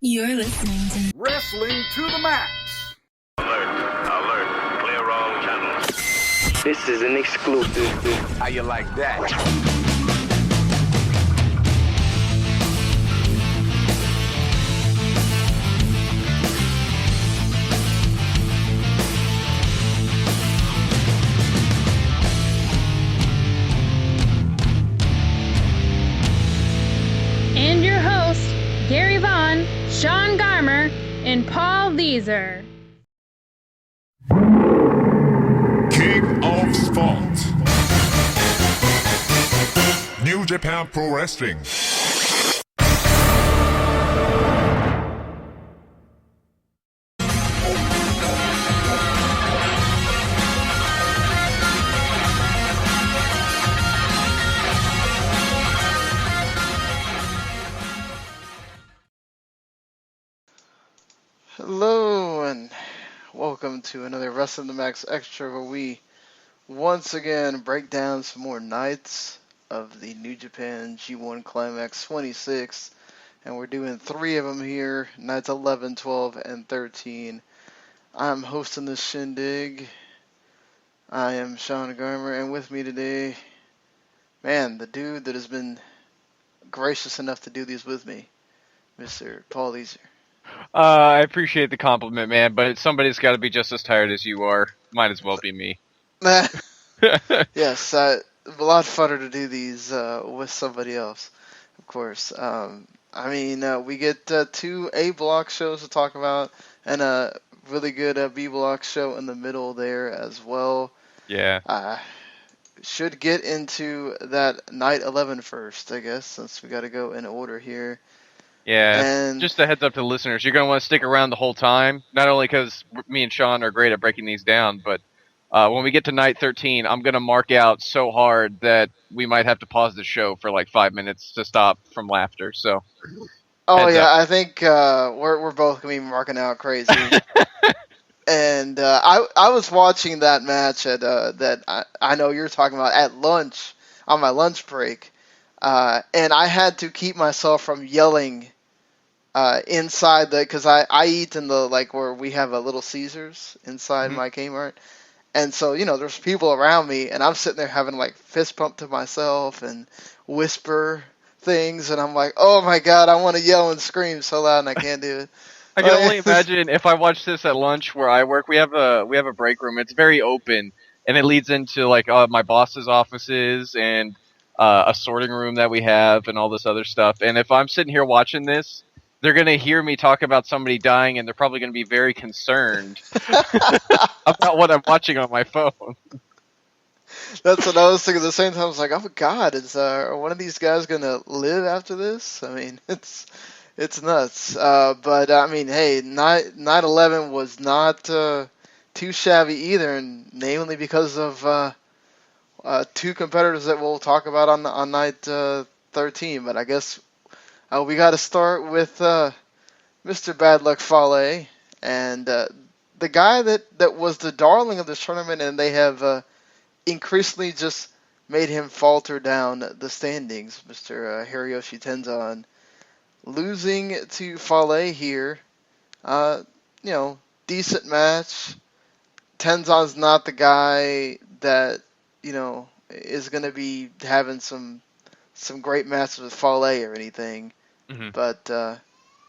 You're listening to Wrestling to the Max. Alert. Clear all channels. This is an exclusive. How you like that? And your hosts, Gary Vaughn, Sean Garmer, and Paul Leeser. King of Sport. New Japan Pro Wrestling. Hello and welcome to another Wrestling to Max Extra, where we once again break down some more nights of the New Japan G1 Climax 26, and we're doing 3 of them here, nights 11, 12, and 13. I'm hosting this shindig. I am Sean Garmer, and with me today, man, the dude that has been gracious enough to do these with me, Mr. Paul Leeser. I appreciate the compliment, man, but somebody's got to be just as tired as you are. Might as well be me. Yes, a lot funner to do these with somebody else, of course. We get 2 A block shows to talk about, and a really good B block show in the middle there as well. Yeah. Should get into that night 11 first, I guess, since we got to go in order here. Yeah, And just a heads up to the listeners, you're going to want to stick around the whole time, not only because me and Sean are great at breaking these down, but when we get to night 13, I'm going to mark out so hard that we might have to pause the show for like 5 minutes to stop from laughter, so... Oh, yeah, up. I think we're both going to be marking out crazy. And I was watching that match that I know you're talking about at lunch, on my lunch break, and I had to keep myself from yelling inside because I eat in the, like, where we have a Little Caesars inside my Kmart. And so, there's people around me, and I'm sitting there having, like, fist pump to myself and whisper things, and I'm like, oh my god, I want to yell and scream so loud, and I can't do it. I can only imagine if I watch this at lunch where I work. We have a break room. It's very open, and it leads into like my boss's offices and a sorting room that we have and all this other stuff. And if I'm sitting here watching this, they're gonna hear me talk about somebody dying, and they're probably gonna be very concerned about what I'm watching on my phone. That's what I was thinking at the same time. I was like, oh my god, are one of these guys gonna live after this? I mean, it's nuts. But hey, night 11 was not too shabby either, and namely because of 2 competitors that we'll talk about on night 13. But I guess we got to start with Mr. Bad Luck Fale, and the guy that was the darling of this tournament, and they have increasingly just made him falter down the standings, Mr. Hiroyoshi Tenzan. Losing to Fale here, decent match. Tenzan's not the guy that, is going to be having some great matches with Fale or anything. Mm-hmm. But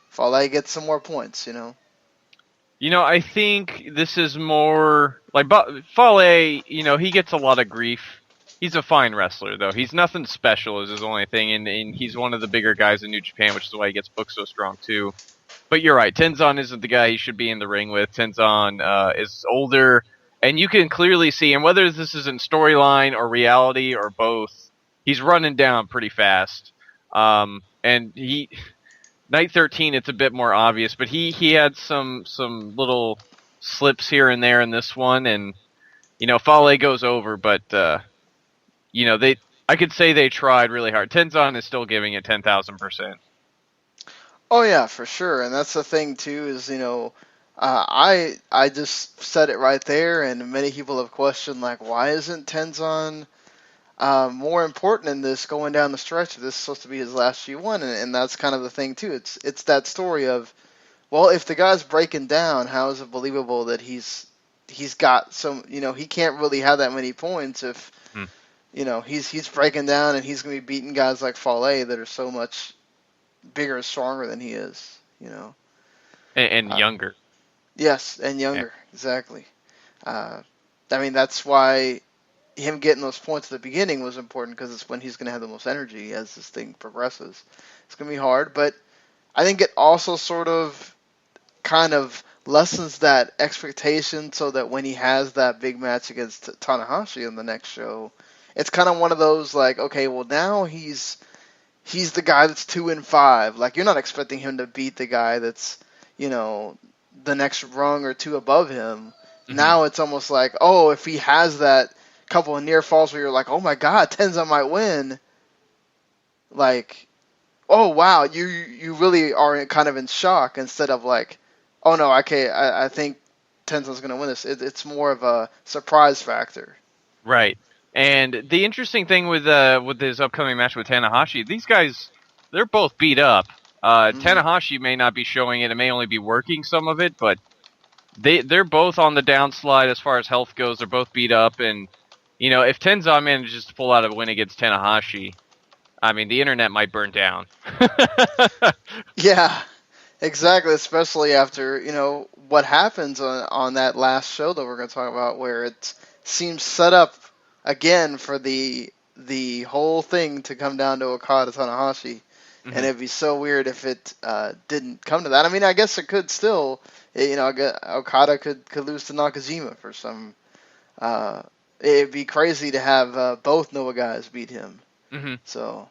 Fale gets some more points, I think this is more like Fale. He gets a lot of grief. He's a fine wrestler, though. He's nothing special is his only thing, and he's one of the bigger guys in New Japan, which is why he gets booked so strong, too. But you're right, Tenzan isn't the guy he should be in the ring with. Tenzan is older, and you can clearly see, and whether this is in storyline or reality or both, he's running down pretty fast. And night 13, it's a bit more obvious, but he had some little slips here and there in this one, and, Fale goes over, but... I could say they tried really hard. Tenzan is still giving it 10,000%. Oh yeah, for sure. And that's the thing too is, I just said it right there, and many people have questioned, like, why isn't Tenzan more important in this going down the stretch. This is supposed to be his last G1, and that's kind of the thing too. It's that story of, well, if the guy's breaking down, how is it believable that he's got some, he can't really have that many points if, Hmm. he's breaking down and he's going to be beating guys like Fale that are so much bigger and stronger than he is, And younger. Yes, and younger, exactly. That's why him getting those points at the beginning was important, because it's when he's going to have the most energy as this thing progresses. It's going to be hard, but I think it also sort of kind of lessens that expectation, so that when he has that big match against Tanahashi in the next show, it's kind of one of those like, okay, well now he's the guy that's 2-5. Like, you're not expecting him to beat the guy that's, the next rung or two above him. Mhm. Now it's almost like, oh, if he has that couple of near falls where you're like, oh my god, Tenzan might win. Like, oh wow, you really are kind of in shock, instead of like, oh no, okay, I think Tenzan's gonna win this. It's more of a surprise factor. Right. And the interesting thing with his upcoming match with Tanahashi, these guys, they're both beat up. Tanahashi may not be showing it; it may only be working some of it, but they're both on the downslide as far as health goes. They're both beat up, and if Tenzan manages to pull out a win against Tanahashi, I mean, the internet might burn down. Yeah, exactly. Especially after what happens on that last show that we're going to talk about, where it seems set up again for the whole thing to come down to Okada Tanahashi. And it'd be so weird if it didn't come to that. I mean, I guess it could still. Okada could lose to Nakajima for some. It'd be crazy to have both Noah guys beat him. Mm-hmm. So,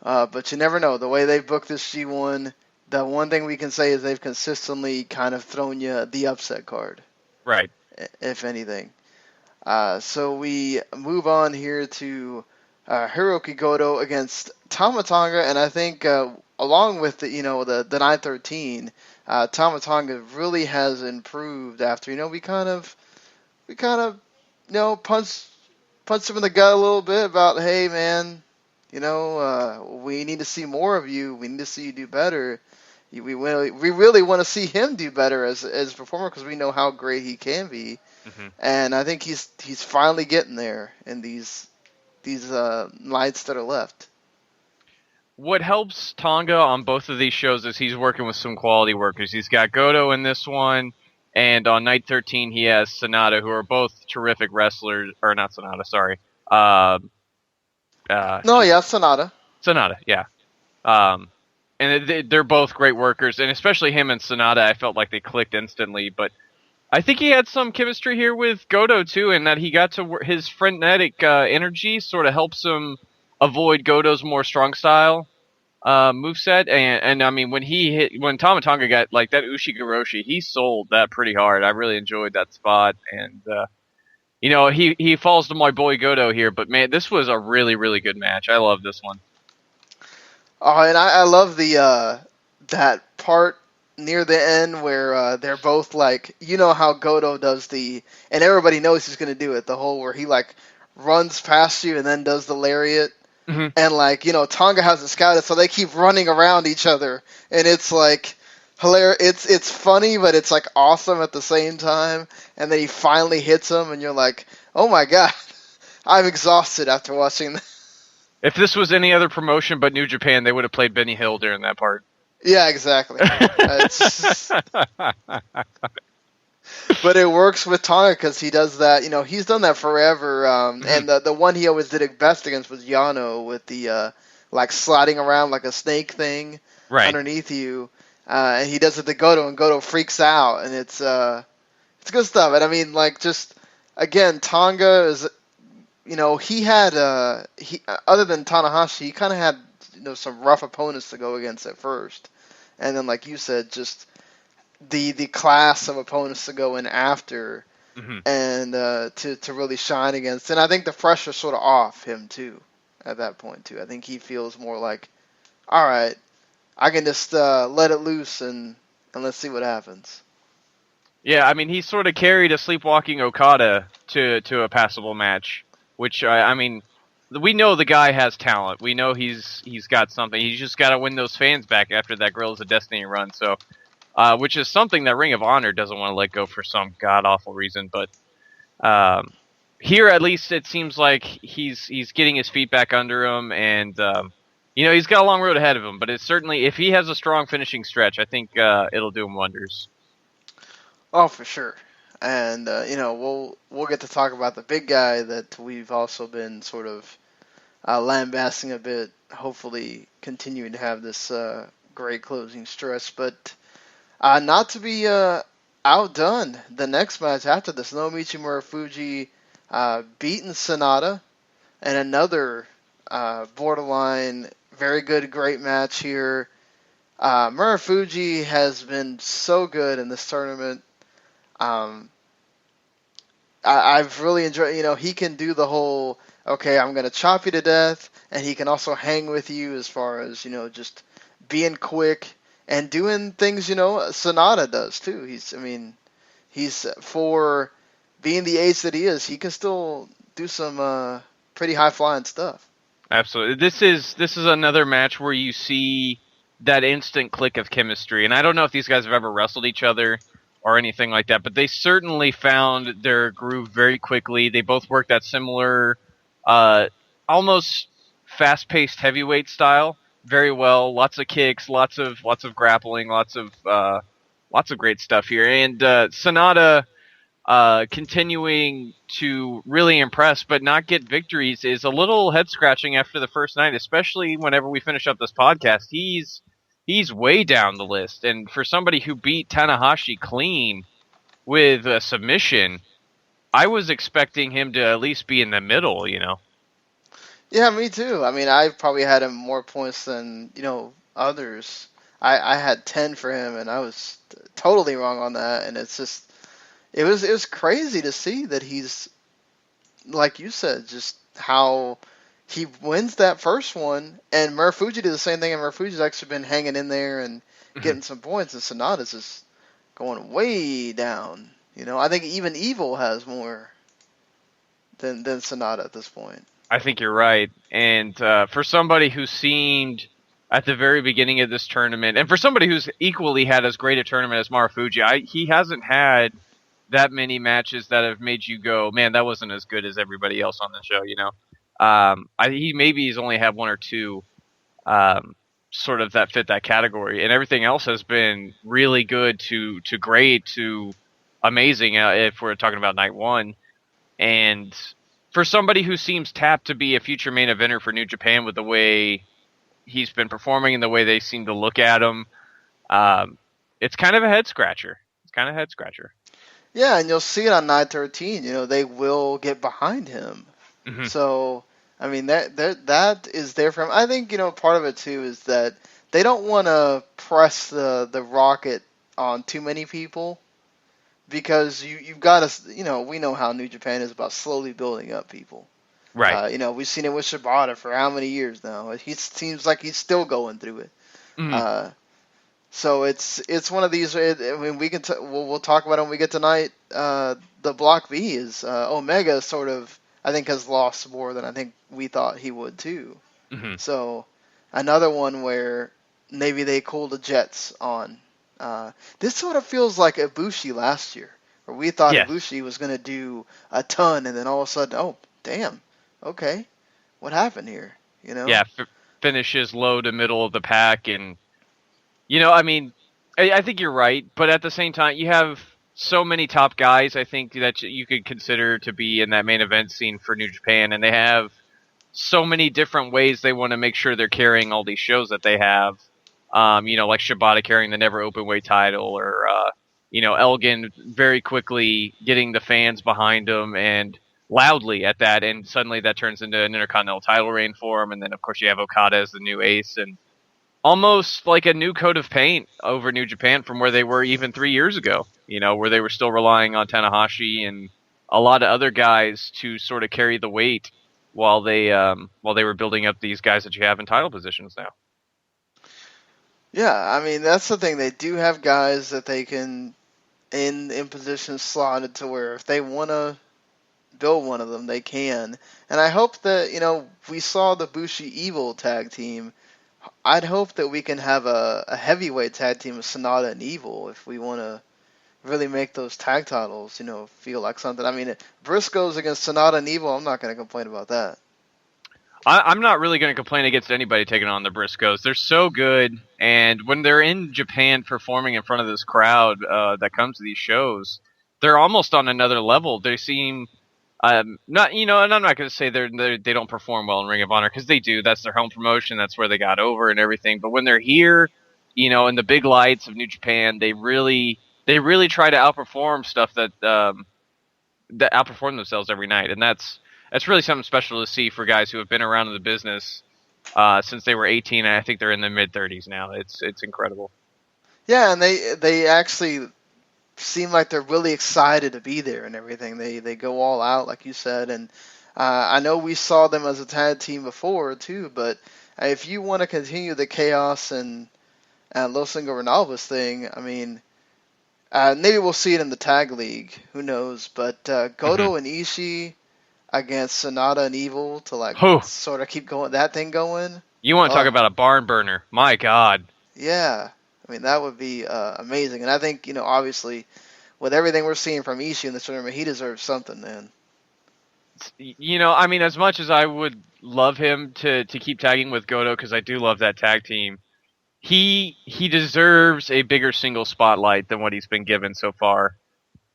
but you never know. The way they've booked this G1, the one thing we can say is they've consistently kind of thrown you the upset card. Right. If anything. So we move on here to Hiroki Goto against Tama Tonga, and I think along with the 913, Tama Tonga really has improved after we kind of punched him in the gut a little bit about, hey man, we need to see more of you. We need to see you do better. We really want to see him do better as a performer, because we know how great he can be. Mm-hmm. And I think he's finally getting there in these nights that are left. What helps Tonga on both of these shows is he's working with some quality workers. He's got Goto in this one, and on night 13 he has Sonata, who are both terrific wrestlers. Or not Sonata, sorry. Sonata. Sonata, yeah. And they're both great workers, and especially him and Sonata, I felt like they clicked instantly. But I think he had some chemistry here with Goto too, and that he got to his frenetic energy sort of helps him avoid Goto's more strong style moveset. And I mean, when Tama Tonga got like that Ushigoroshi, he sold that pretty hard. I really enjoyed that spot, and he falls to my boy Goto here. But man, this was a really, really good match. I love this one. Oh, and I love the that part near the end where they're both like, how Goto does and everybody knows he's going to do it, the whole where he like runs past you and then does the lariat. Mm-hmm. And like, Tonga hasn't scouted, so they keep running around each other, and it's like hilarious. It's funny, but it's like awesome at the same time. And then he finally hits him, and you're like, oh my god, I'm exhausted after watching that. If this was any other promotion but New Japan, they would have played Benny Hill during that part. Yeah, exactly. But it works with Tonga because he does that. He's done that forever. And the one he always did it best against was Yano with the like sliding around like a snake thing underneath you. And he does it to Goto, and Goto freaks out, and it's good stuff. And I mean, like, just again, Tonga is. He had other than Tanahashi, he kind of had some rough opponents to go against at first, and then like you said, just the class of opponents to go in after, and to really shine against. And I think the pressure's sort of off him too at that point too. I think he feels more like, all right, I can just let it loose and let's see what happens. Yeah, I mean, he sort of carried a sleepwalking Okada to a passable match. Which, I mean, we know the guy has talent. We know he's got something. He's just got to win those fans back after that Guerrillas of Destiny run. So, which is something that Ring of Honor doesn't want to let go for some god awful reason. But here, at least, it seems like he's getting his feet back under him, and he's got a long road ahead of him. But it's certainly, if he has a strong finishing stretch, I think it'll do him wonders. Oh, for sure. And we'll get to talk about the big guy that we've also been sort of lambasting a bit. Hopefully, continuing to have this great closing stretch, but not to be outdone. The next match after this, Naomichi Murafuji beaten Sonata, and another borderline very good, great match here. Murafuji has been so good in this tournament. I've really enjoyed, he can do the whole, okay, I'm going to chop you to death, and he can also hang with you as far as, just being quick and doing things, Sonata does too. He's for being the ace that he is, he can still do some pretty high-flying stuff. Absolutely. This is another match where you see that instant click of chemistry, and I don't know if these guys have ever wrestled each other or anything like that, but they certainly found their groove very quickly. They both worked that similar, almost fast-paced heavyweight style very well. Lots of kicks, lots of grappling, lots of great stuff here. And Sonata continuing to really impress, but not get victories is a little head-scratching after the first night, especially whenever we finish up this podcast. He's way down the list, and for somebody who beat Tanahashi clean with a submission, I was expecting him to at least be in the middle, Yeah, me too. I probably had him more points than, others. I had 10 for him, and I was totally wrong on that, and it's just, it was crazy to see that he's, like you said, just how he wins that first one, and Murafuji did the same thing, and Murafuji's actually been hanging in there and getting some points, and Sonata's just going way down. I think even Evil has more than Sonata at this point. I think you're right. And for somebody who seemed at the very beginning of this tournament, and for somebody who's equally had as great a tournament as Murafuji, he hasn't had that many matches that have made you go, man, that wasn't as good as everybody else on the show, he's only had one or two sort of that fit that category, and everything else has been really good to great to amazing if we're talking about night one. And for somebody who seems tapped to be a future main eventer for New Japan with the way he's been performing and the way they seem to look at him, it's kind of a head scratcher. Yeah, and you'll see it on night 13. They will get behind him. Mm-hmm. So that is there for him. I think part of it too is that they don't want to press the rocket on too many people, because you've got to, we know how New Japan is about slowly building up people. Right. We've seen it with Shibata for how many years now. He seems like he's still going through it. Mm-hmm. So it's one of these. We can we'll talk about it when we get tonight. The Block B is Omega sort of, I think, has lost more than I think we thought he would too. Mm-hmm. So another one where maybe they cooled the jets on. This sort of feels like Ibushi last year, where we thought Ibushi was going to do a ton, and then all of a sudden, oh, damn, okay, what happened here? Yeah, finishes low to middle of the pack, and I think you're right, but at the same time, you have so many top guys, I think, that you could consider to be in that main event scene for New Japan, and they have so many different ways they want to make sure they're carrying all these shows that they have. Like Shibata carrying the Never Openweight title, or Elgin very quickly getting the fans behind him and loudly at that, and suddenly that turns into an Intercontinental title reign for him. And then, of course, you have Okada as the new ace, and almost like a new coat of paint over New Japan from where they were even 3 years ago, where they were still relying on Tanahashi and a lot of other guys to sort of carry the weight while they were building up these guys that you have in title positions now. Yeah, that's the thing. They do have guys that they can in positions slotted to where if they want to build one of them, they can. And I hope that, we saw the Bushi Evil tag team. I'd hope that we can have a heavyweight tag team with Sonata and Evil if we want to really make those tag titles, feel like something. I mean, Briscoes against Sonata and Evil, I'm not going to complain about that. I'm not really going to complain against anybody taking on the Briscoes. They're so good, and when they're in Japan performing in front of this crowd that comes to these shows, they're almost on another level. They seem not, and I'm not going to say they don't perform well in Ring of Honor, because they do. That's their home promotion. That's where they got over and everything. But when they're here, in the big lights of New Japan, they really try to outperform stuff that outperform themselves every night, and that's really something special to see for guys who have been around in the business since they were 18, and I think they're in the mid-30s now. It's incredible. Yeah, and they actually seem like they're really excited to be there and everything. They go all out, like you said, and I know we saw them as a tag team before too, but if you want to continue the Chaos and Los Ingobernables thing, I mean, maybe we'll see it in the tag league. Who knows? But Goto and Ishii against Sonata and Evil to sort of keep that thing going. You want to talk about a barn burner? My God. Yeah, I mean that would be amazing, and I think obviously with everything we're seeing from Ishii in this tournament, he deserves something, man. I mean, as much as I would love him to keep tagging with Goto, because I do love that tag team, he deserves a bigger single spotlight than what he's been given so far.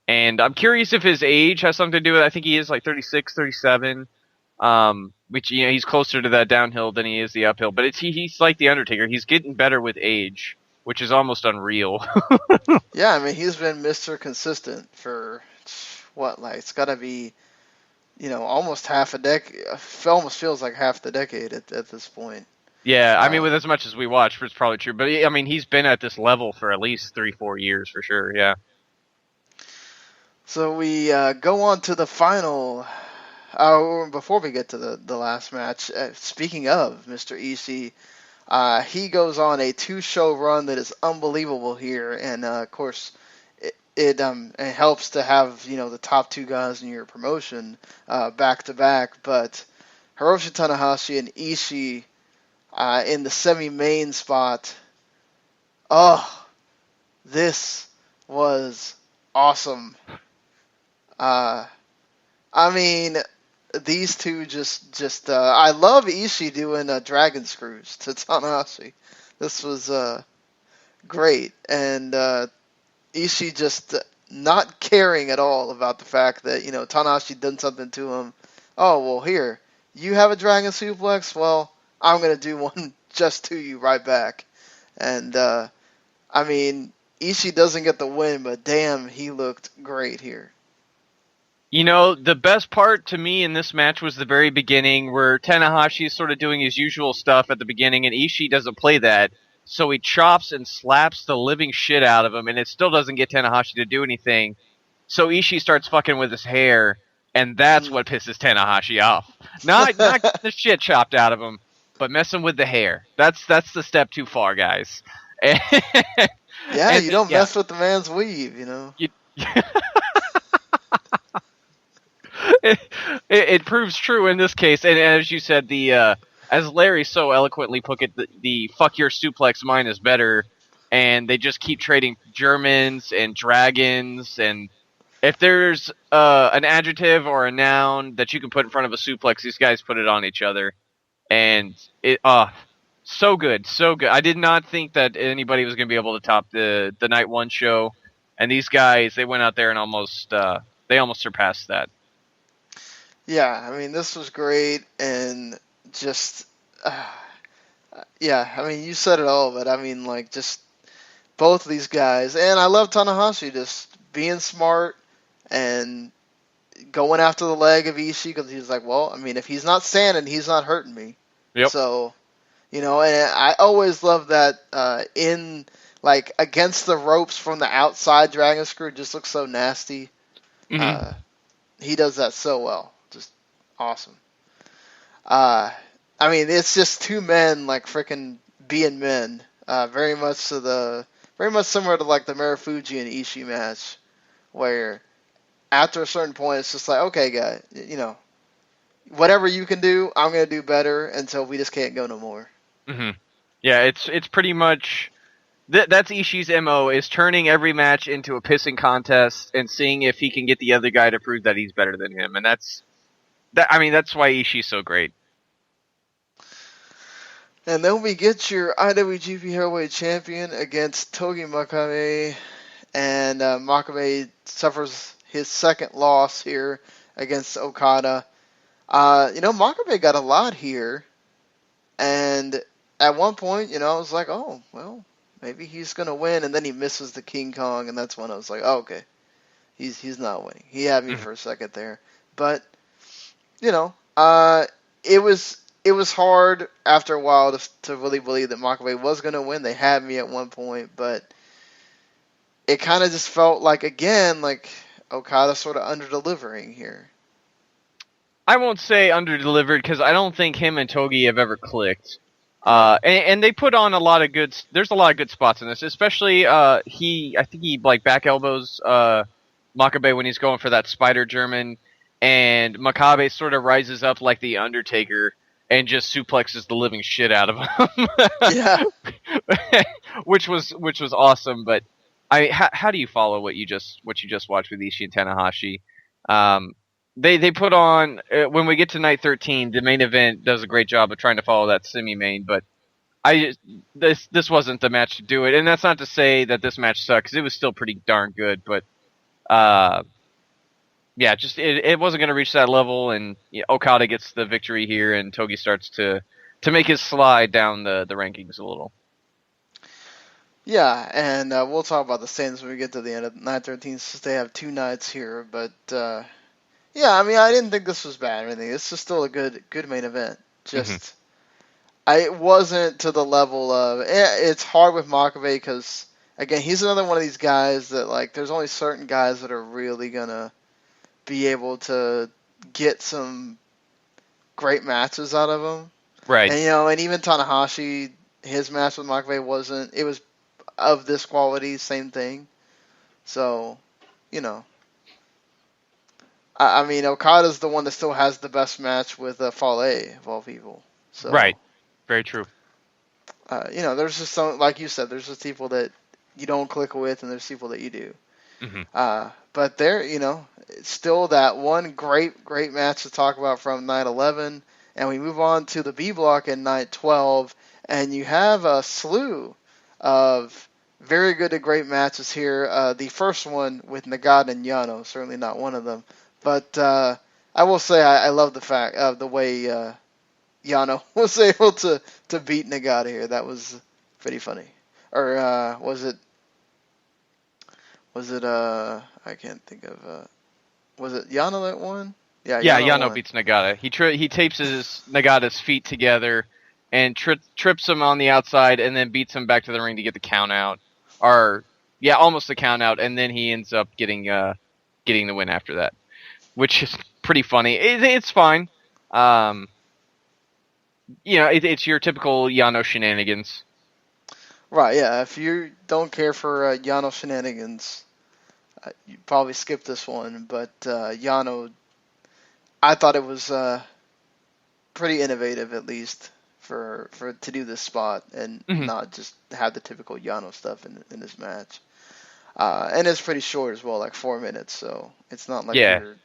And I'm curious if his age has something to do with it. I think he is like 36, 37, which, he's closer to that downhill than he is the uphill. But he's like the Undertaker. He's getting better with age, which is almost unreal. Yeah, I mean, he's been Mr. Consistent for, it's got to be, almost half a decade. It almost feels like half the decade at this point. Yeah, I mean, with as much as we watch, it's probably true. But, I mean, he's been at this level for at least 3-4 years for sure, yeah. So we go on to the final. Before we get to the last match, speaking of Mr. Ishii, he goes on a 2-show run that is unbelievable here, and of course, it helps to have the top 2 guys in your promotion back to back. But Hiroshi Tanahashi and Ishii in the semi-main spot. Oh, this was awesome. I mean, these two just I love Ishii doing dragon screws to Tanahashi. This was great, and Ishii just not caring at all about the fact that Tanahashi done something to him. Oh well, here you have a dragon suplex. Well, I'm gonna do one just to you right back, and I mean, Ishii doesn't get the win, but damn, he looked great here. The best part to me in this match was the very beginning, where Tanahashi is sort of doing his usual stuff at the beginning, and Ishii doesn't play that, so he chops and slaps the living shit out of him, and it still doesn't get Tanahashi to do anything. So Ishii starts fucking with his hair, and that's what pisses Tanahashi off. Not getting the shit chopped out of him, but messing with the hair. That's the step too far, guys. Yeah, you don't mess with the man's weave, It proves true in this case, and as you said, as Larry so eloquently put it, the fuck your suplex, mine is better, and they just keep trading Germans and dragons, and if there's an adjective or a noun that you can put in front of a suplex, these guys put it on each other, and so good. I did not think that anybody was going to be able to top the Night 1 show, and these guys, they went out there and almost surpassed that. Yeah, I mean, this was great, and just, yeah, I mean, you said it all, but I mean, like, just both of these guys, and I love Tanahashi just being smart and going after the leg of Ishii, because he's like, well, I mean, if he's not standing, he's not hurting me. Yep. So, and I always love that in, like, against the ropes from the outside dragon screw, just looks so nasty. Mm-hmm. He does that so well. Just awesome. I mean, it's just 2 men, like, freaking being men. Very much similar to, like, the Marufuji and Ishii match, where after a certain point, it's just like, okay, guy, whatever you can do, I'm gonna do better until we just can't go no more. Hmm. Yeah, it's pretty much that's Ishii's MO, is turning every match into a pissing contest and seeing if he can get the other guy to prove that he's better than him, and that's why Ishii's so great. And then we get your IWGP Heavyweight Champion against Togi Makabe, and Makabe suffers his second loss here against Okada. Makabe got a lot here, and at one point, I was like, oh, well, maybe he's going to win, and then he misses the King Kong, and that's when I was like, oh, okay, he's not winning. He had me for a second there. But, it was hard after a while to really believe that Makabe was going to win. They had me at one point, but it kind of just felt like, again, like Okada sort of under-delivering here. I won't say under-delivered, because I don't think him and Togi have ever clicked. And they put on a lot of good. There's a lot of good spots in this, especially I think he like back elbows Makabe when he's going for that Spider German, and Makabe sort of rises up like the Undertaker and just suplexes the living shit out of him. Yeah, which was awesome. But how do you follow what you just watched with Ishii and Tanahashi? They put on, when we get to night 13, the main event does a great job of trying to follow that semi-main, but this wasn't the match to do it, and that's not to say that this match sucked, because it was still pretty darn good, but it wasn't going to reach that level, and Okada gets the victory here, and Togi starts to make his slide down the rankings a little. Yeah, and we'll talk about the standings when we get to the end of night 13, since they have 2 nights here, but yeah, I mean, I didn't think this was bad or anything. This is still a good main event. Just, it wasn't to the level of. It's hard with Makabe because, again, he's another one of these guys that, like, there's only certain guys that are really gonna be able to get some great matches out of him. Right. And and even Tanahashi, his match with Makabe wasn't. It was of this quality, same thing. So, I mean, Okada's the one that still has the best match with Fale, of all people. So, right. Very true. There's just some, like you said, there's just people that you don't click with, and there's people that you do. Mm-hmm. But there, it's still that one great match to talk about from night 11, and we move on to the B block in night 12, and you have a slew of very good to great matches here. The first one with Nagata and Yano, certainly not one of them. But I will say I love the fact of the way Yano was able to beat Nagata here. That was pretty funny. Or was it I can't think of was it Yano that won? Yeah, Yano beats Nagata. He tapes Nagata's feet together and trips him on the outside, and then beats him back to the ring to get the count out. Almost the count out, and then he ends up getting the win after that, which is pretty funny. It's fine. It's your typical Yano shenanigans. Right, yeah. If you don't care for Yano shenanigans, you probably skip this one. But Yano, I thought it was pretty innovative, at least for to do this spot and not just have the typical Yano stuff in this match. And it's pretty short as well, like 4 minutes. So it's not like you're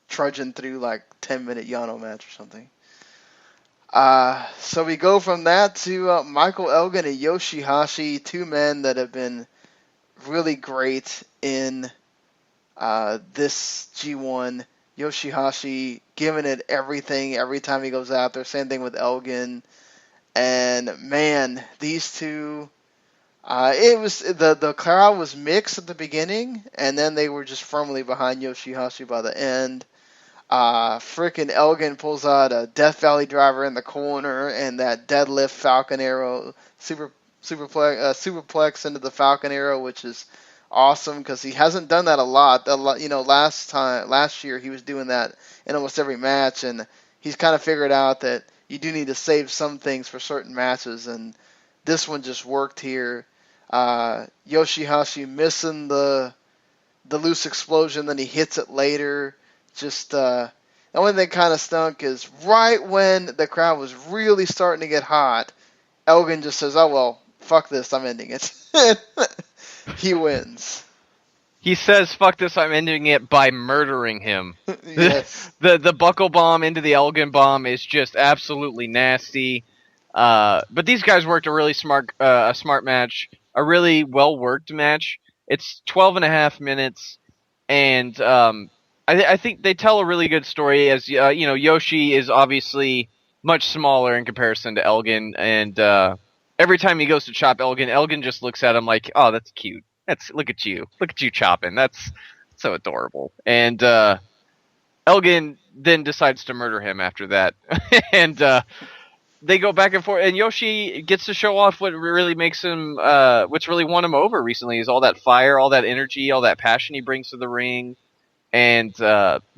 trudging through like 10-minute Yano match or something. So we go from that to Michael Elgin and Yoshihashi, 2 men that have been really great in this G1. Yoshihashi giving it everything every time he goes out there. Same thing with Elgin. And man, these two, it was the crowd was mixed at the beginning, and then they were just firmly behind Yoshihashi by the end. Frickin' Elgin pulls out a Death Valley driver in the corner, and that deadlift Falcon Arrow superplex into the Falcon Arrow, which is awesome because he hasn't done that a lot. Last year he was doing that in almost every match, and he's kind of figured out that you do need to save some things for certain matches, and this one just worked here. Yoshihashi missing the the loose explosion, then he hits it later. Just the only thing kind of stunk is right when the crowd was really starting to get hot, Elgin just says, "Oh well, fuck this, I'm ending it." He wins. He says, "Fuck this! I'm ending it by murdering him." Yes. The buckle bomb into the Elgin bomb is just absolutely nasty. But these guys worked a really smart match, a really well worked match. It's 12 and a half minutes, and I think they tell a really good story. As Yoshi is obviously much smaller in comparison to Elgin, and every time he goes to chop Elgin, Elgin just looks at him like, "Oh, that's cute. Look at you chopping. That's so adorable." And Elgin then decides to murder him after that, and they go back and forth. And Yoshi gets to show off what really makes him, what's really won him over recently, is all that fire, all that energy, all that passion he brings to the ring, and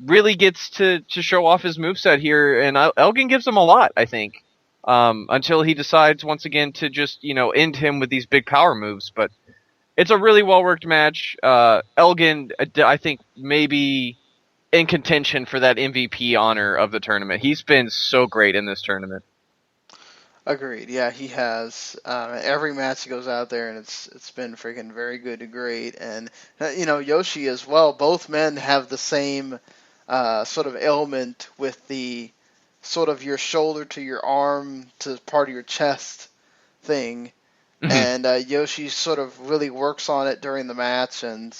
really gets to show off his moveset here. And Elgin gives him a lot, I think, until he decides once again to just end him with these big power moves. But it's a really well-worked match. Elgin, I think, maybe in contention for that MVP honor of the tournament. He's been so great in this tournament. Agreed. Yeah, he has. Every match he goes out there, and it's been freaking very good to great. And Yoshi as well. Both men have the same sort of ailment with the sort of your shoulder to your arm to part of your chest thing. And Yoshi sort of really works on it during the match, and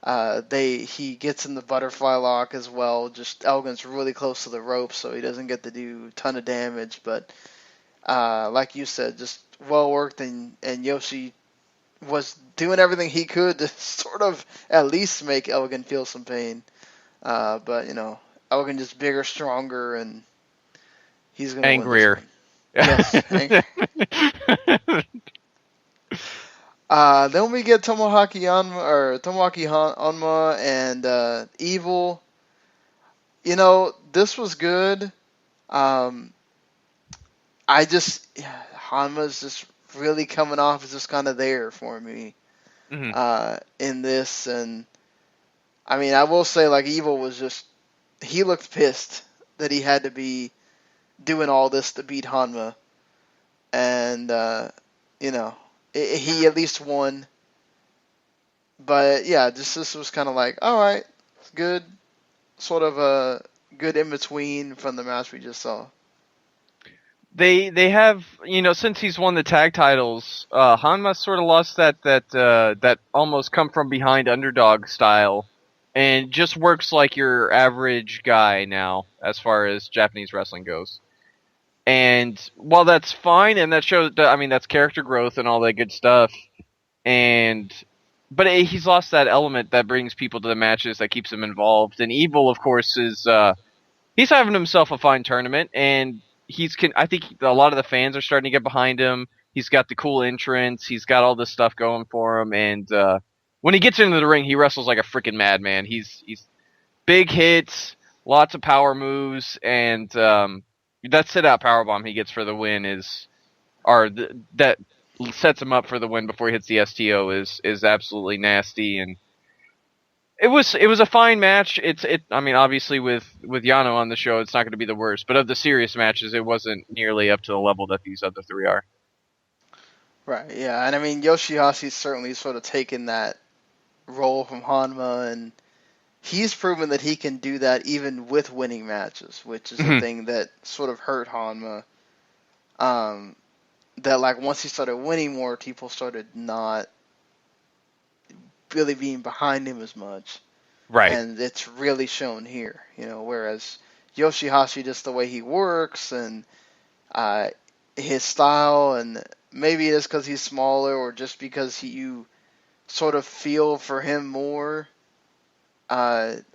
he gets in the butterfly lock as well. Just Elgin's really close to the rope, so he doesn't get to do a ton of damage. But like you said, just well worked, and Yoshi was doing everything he could to sort of at least make Elgin feel some pain. But Elgin just bigger, stronger, and he's gonna angrier. Win this one. Yes, angry. Then we get Tomoaki Honma and Evil. This was good. Hanma's just really coming off as just kind of there for me in this. And I mean, I will say, like, Evil was just, he looked pissed that he had to be doing all this to beat Hanma. And, he at least won. But yeah, this was kind of like, all right, it's good, sort of a good in between from the match we just saw. They have, since he's won the tag titles, Hanma sort of lost that almost come from behind underdog style, and just works like your average guy now as far as Japanese wrestling goes. And while that's fine, and that shows, that's character growth and all that good stuff, but he's lost that element that brings people to the matches, that keeps him involved. And Evil, of course, is he's having himself a fine tournament, and I think a lot of the fans are starting to get behind him. He's got the cool entrance, he's got all this stuff going for him, and when he gets into the ring, he wrestles like a freaking madman. He's big hits, lots of power moves, and that sit-out powerbomb he gets for the win that sets him up for the win before he hits the STO is absolutely nasty. And it was a fine match. Obviously with Yano on the show, it's not going to be the worst, but of the serious matches, it wasn't nearly up to the level that these other three are. Right, yeah. And I mean, Yoshihashi's certainly sort of taken that role from Hanma, and he's proven that he can do that even with winning matches, which is the thing that sort of hurt Hanma. That, like, once he started winning more, people started not really being behind him as much. Right. And it's really shown here, whereas Yoshihashi, just the way he works and his style, and maybe it is because he's smaller or just because you sort of feel for him more.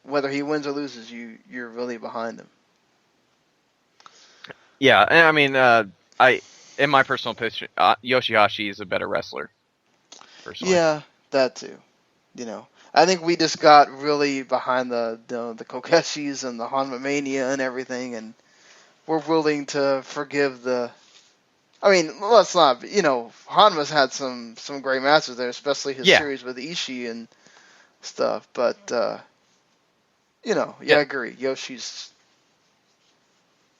Whether he wins or loses, you're really behind him. Yeah, and I mean, in my personal opinion, Yoshihashi is a better wrestler. Personally. Yeah, that too. I think we just got really behind the Kokeshis and the Hanma Mania and everything, and we're willing to forgive the. I mean, let's not. Hanma's had some great matches there, especially his series with Ishii and. stuff. But I Yeah. agree. Yoshi's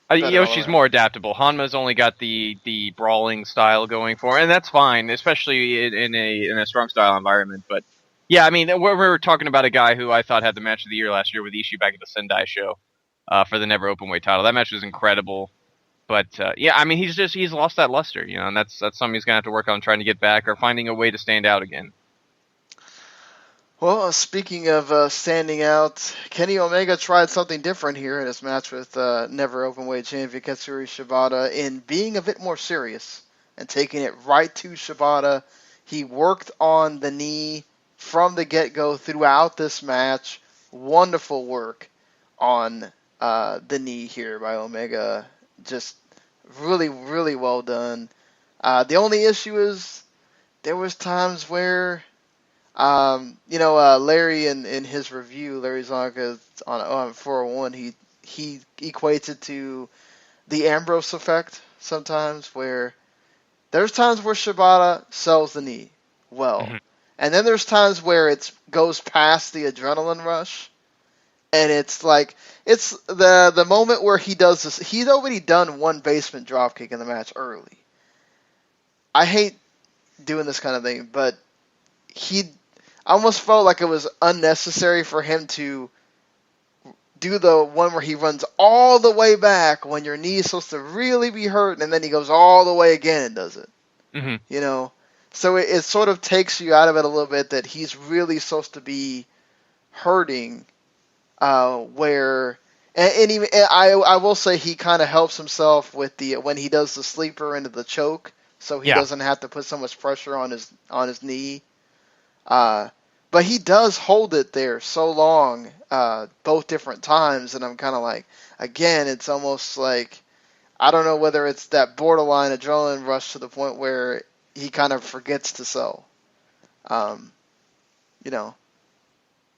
better all Yoshi's around. more adaptable. Hanma's only got the brawling style going for him, and that's fine, especially in a strong style environment. But yeah, I mean, we're talking about a guy who I thought had the match of the year last year with Ishii back at the Sendai show for the Never Openweight title. That match was incredible. But yeah, I mean, he's lost that luster, and that's something he's gonna have to work on trying to get back or finding a way to stand out again. Well, speaking of standing out, Kenny Omega tried something different here in his match with never openweight champion Katsuyori Shibata in being a bit more serious and taking it right to Shibata. He worked on the knee from the get-go throughout this match. Wonderful work on the knee here by Omega. Just really, really well done. The only issue is there was times where Larry in his review, Larry Zonka on 401, he equates it to the Ambrose effect sometimes, where there's times where Shibata sells the knee well, Mhm. and then there's times where it goes past the adrenaline rush, and it's like it's the moment where he does this. He's already done one basement dropkick in the match early. I hate doing this kind of thing, but he I almost felt like it was unnecessary for him to do the one where he runs all the way back when your knee is supposed to really be hurt, and then he goes all the way again and does it. Mhm. So it sort of takes you out of it a little bit that he's really supposed to be hurting. Where and even I will say he kind of helps himself with the when he does the sleeper into the choke, so he Yeah. doesn't have to put so much pressure on his knee. But he does hold it there so long, both different times, and I'm kind of like, again, it's almost like, I don't know whether it's that borderline adrenaline rush to the point where he kind of forgets to sell. Um, you know.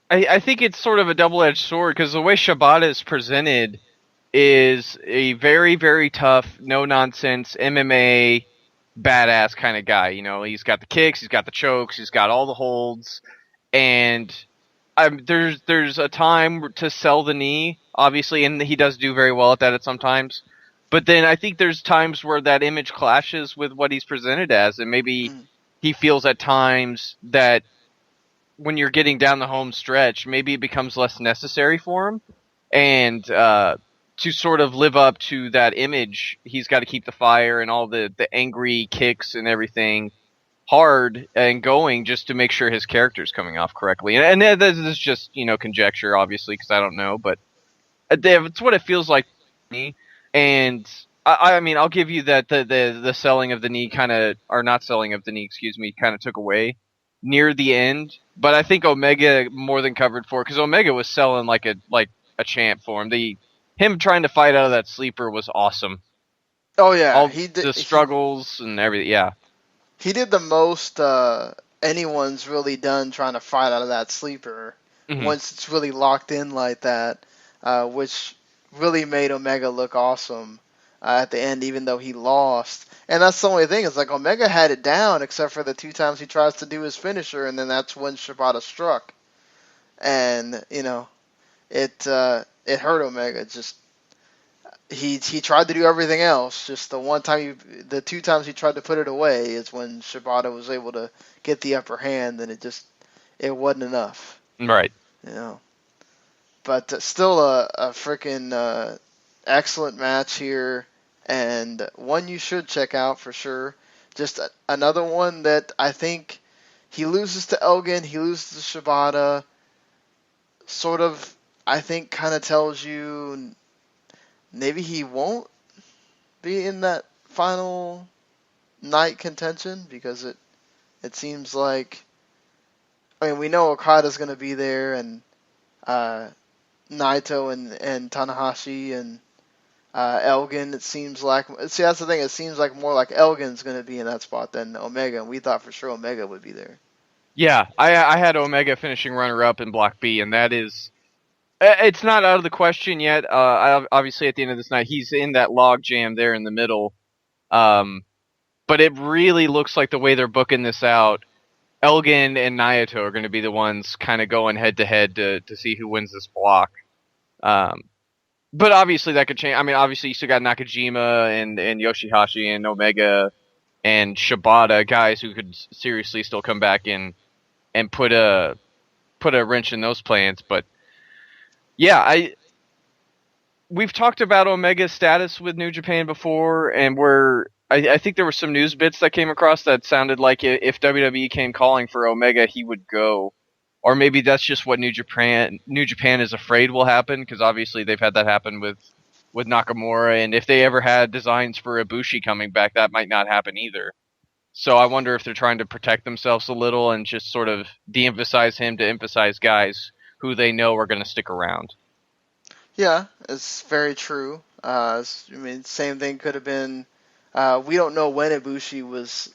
I think it's sort of a double-edged sword because the way Shibata is presented is a very, very tough, no-nonsense MMA badass kind of guy. He's got the kicks, he's got the chokes, he's got all the holds, and there's a time to sell the knee, obviously, and he does do very well at that at sometimes. But then I think there's times where that image clashes with what he's presented as, and maybe he feels at times that when you're getting down the home stretch, maybe it becomes less necessary for him. And to sort of live up to that image, he's got to keep the fire and all the angry kicks and everything hard and going just to make sure his character's coming off correctly. And this is just, conjecture, obviously, because I don't know, but it's what it feels like to me. And I mean, I'll give you that the selling of the knee kind of, or not selling of the knee, excuse me, kind of took away near the end. But I think Omega more than covered for it, because Omega was selling like a champ for him. Him trying to fight out of that sleeper was awesome. Oh yeah, All the struggles and everything. Yeah, he did the most anyone's really done trying to fight out of that sleeper once it's really locked in like that, which really made Omega look awesome at the end, even though he lost. And that's the only thing, is like Omega had it down except for the two times he tries to do his finisher, and then that's when Shibata struck. And, it hurt Omega. Just he tried to do everything else. Just the two times he tried to put it away is when Shibata was able to get the upper hand, and it wasn't enough. right. But still a freaking excellent match here, and one you should check out for sure. Just another one that I think he loses to Elgin, he loses to Shibata. Sort of, I think, kind of tells you maybe he won't be in that final night contention, because it seems like, I mean, we know Okada's going to be there, and Naito and Tanahashi and Elgin. It seems like, see, that's the thing. It seems like more like Elgin's going to be in that spot than Omega, and we thought for sure Omega would be there. Yeah, I had Omega finishing runner-up in Block B, and that is... It's not out of the question yet. Obviously, at the end of this night, he's in that log jam there in the middle. But it really looks like the way they're booking this out, Elgin and Naito are going to be the ones kind of going head to head to see who wins this block. But obviously that could change. I mean, obviously you still got Nakajima and Yoshihashi and Omega and Shibata, guys who could seriously still come back and put a wrench in those plans. But yeah, we've talked about Omega's status with New Japan before, and I think there were some news bits that came across that sounded like if WWE came calling for Omega, he would go. Or maybe that's just what New Japan is afraid will happen, because obviously they've had that happen with Nakamura, and if they ever had designs for Ibushi coming back, that might not happen either. So I wonder if they're trying to protect themselves a little and just sort of de-emphasize him to emphasize guys who they know are going to stick around. Yeah, it's very true. I mean, same thing could have been. We don't know when Ibushi was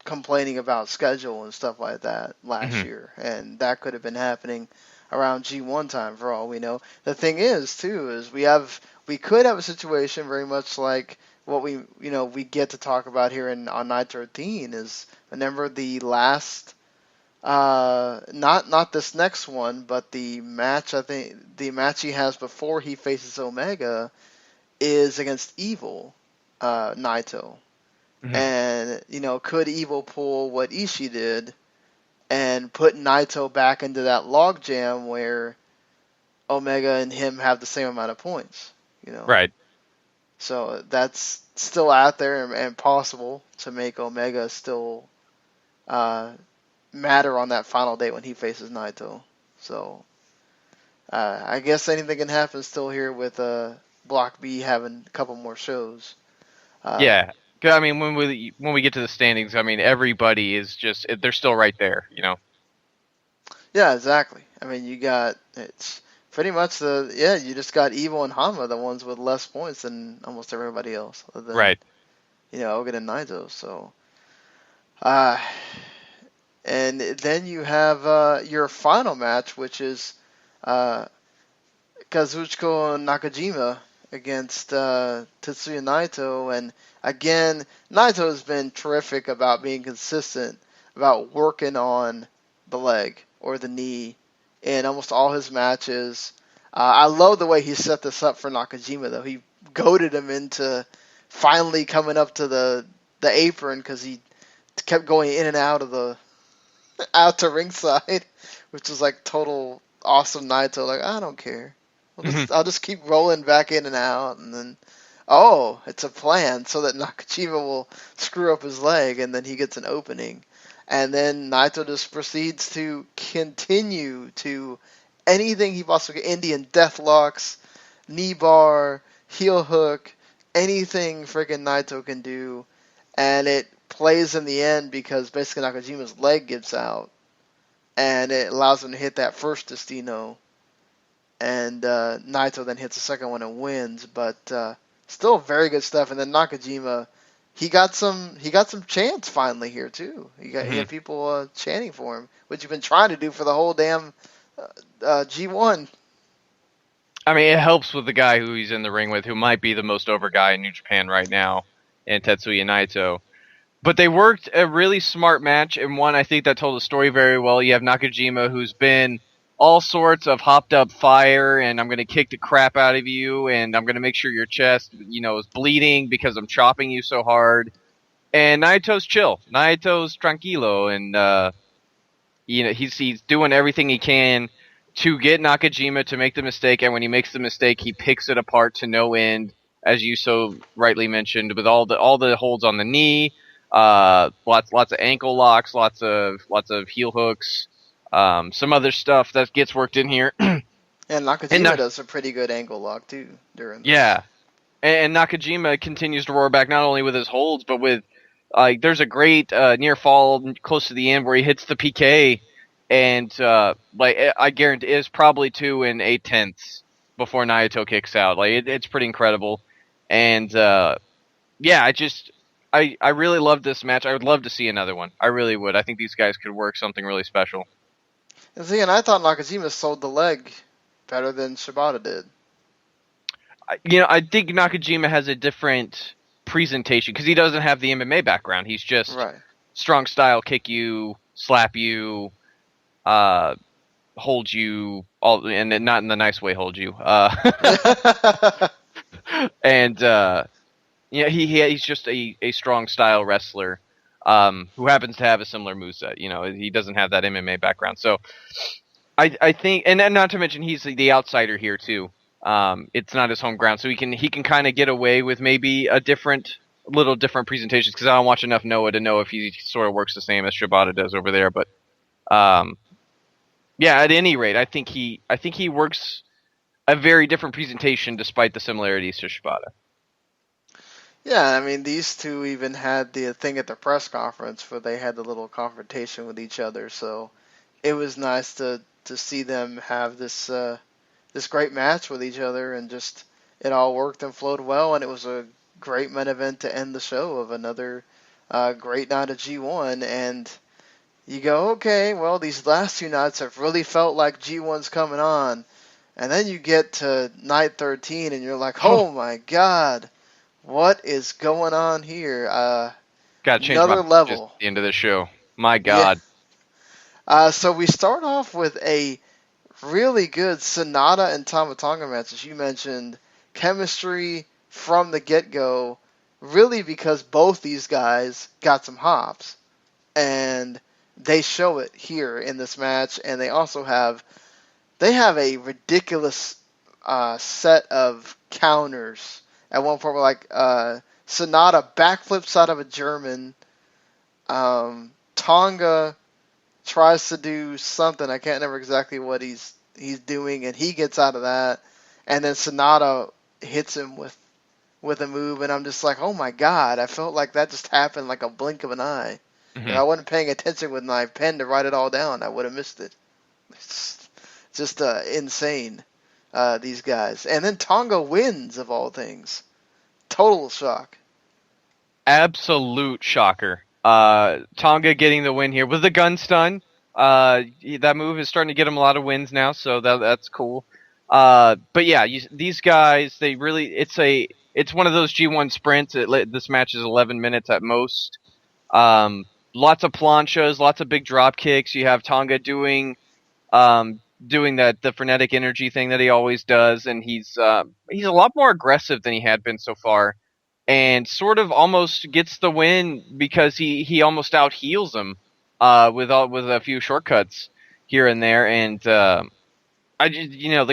complaining about schedule and stuff like that last year, and that could have been happening around G1 time for all we know. The thing is, too, is we could have a situation very much like what we get to talk about here on Night 13 is remember the last. Not this next one, but the match. I think the match he has before he faces Omega is against Evil, Naito, and could Evil pull what Ishii did and put Naito back into that logjam where Omega and him have the same amount of points? Right. So that's still out there and possible to make Omega still. Matter on that final date when he faces Naito. So I guess anything can happen still here with Block B having a couple more shows. Yeah, 'cause, I mean when we get to the standings, I mean everybody is just they're still right there, Yeah, exactly. I mean it's pretty much you just got Evil and Hanma, the ones with less points than almost everybody else. Other than, right. Ogun and Naito. So. And then you have your final match, which is Kazuchika Nakajima against Tetsuya Naito. And again, Naito has been terrific about being consistent, about working on the leg or the knee in almost all his matches. I love the way he set this up for Nakajima, though. He goaded him into finally coming up to the apron because he kept going in and out of out to ringside, which is like total awesome Naito. Like, I don't care. I'll just keep rolling back in and out, and then, it's a plan so that Nakajima will screw up his leg, and then he gets an opening. And then Naito just proceeds to continue to anything he possibly can. Indian deathlocks, knee bar, heel hook, anything freaking Naito can do. And it plays in the end because basically Nakajima's leg gives out, and it allows him to hit that first Destino, and Naito then hits the second one and wins. But still very good stuff. And then Nakajima, he got some chants finally here too. He had people chanting for him, which you've been trying to do for the whole damn G1. I mean, it helps with the guy who he's in the ring with, who might be the most over guy in New Japan right now, and Tetsuya Naito. But they worked a really smart match, and one I think that told the story very well. You have Nakajima, who's been all sorts of hopped up fire, and I'm going to kick the crap out of you, and I'm going to make sure your chest, is bleeding because I'm chopping you so hard. And Naito's chill. Naito's tranquilo, and he's doing everything he can to get Nakajima to make the mistake, and when he makes the mistake, he picks it apart to no end, as you so rightly mentioned, with all the holds on the knee. Lots of ankle locks, lots of heel hooks, some other stuff that gets worked in here. And Nakajima does a pretty good ankle lock too during this. Yeah, and Nakajima continues to roar back not only with his holds, but with there's a great near fall close to the end where he hits the PK, and I guarantee it's probably 2 8/10 before Naito kicks out. It's pretty incredible, and I really loved this match. I would love to see another one. I really would. I think these guys could work something really special. And see, and I thought Nakajima sold the leg better than Shibata did. I think Nakajima has a different presentation because he doesn't have the MMA background. He's just right. strong style, kick you, slap you, hold you, all, and not in the nice way, hold you. And he's just a strong style wrestler, who happens to have a similar moveset. He doesn't have that MMA background, so I think, and not to mention he's the outsider here too. It's not his home ground, so he can kind of get away with maybe little different presentations, because I don't watch enough Noah to know if he sort of works the same as Shibata does over there. But yeah, at any rate, I think he works a very different presentation despite the similarities to Shibata. Yeah, I mean, these two even had the thing at the press conference where they had the little confrontation with each other, so it was nice to see them have this great match with each other, and just it all worked and flowed well, and it was a great main event to end the show of another great night of G1, and you go, okay, well, these last two nights have really felt like G1's coming on, and then you get to night 13, and you're like, oh my god, what is going on here? Gotta change another my level. At the end of the show. My god. Yeah. So we start off with a really good Sonata and Tama Tonga match, as you mentioned. Chemistry from the get-go, really, because both these guys got some hops. And they show it here in this match, and they also have a ridiculous set of counters. At one point, like Sonata backflips out of a German. Tonga tries to do something. I can't remember exactly what he's doing, and he gets out of that. And then Sonata hits him with a move, and I'm just like, oh my god! I felt like that just happened like a blink of an eye. Mm-hmm. If I wasn't paying attention with my pen to write it all down, I would have missed it. It's just insane, these guys. And then Tonga wins, of all things. Total shock. Absolute shocker. Tonga getting the win here with the gun stun. That move is starting to get him a lot of wins now, so that's cool. But yeah, these guys, they really, it's one of those G1 sprints. This match is 11 minutes at most. Lots of planchas, lots of big drop kicks. You have Tonga doing the frenetic energy thing that he always does, and he's a lot more aggressive than he had been so far, and sort of almost gets the win because he almost out heals him with a few shortcuts here and there, and the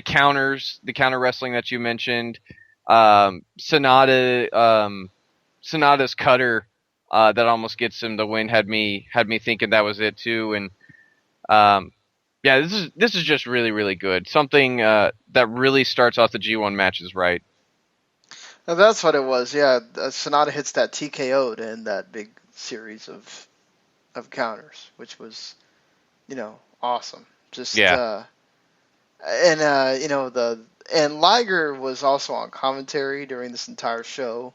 counter wrestling that you mentioned, Sonata's cutter that almost gets him the win had me thinking that was it too, and yeah, this is just really, really good. Something that really starts off the G1 matches right. Now that's what it was. Yeah, Sonata hits that TKO to end that big series of counters, which was, awesome. Just yeah. And Liger was also on commentary during this entire show,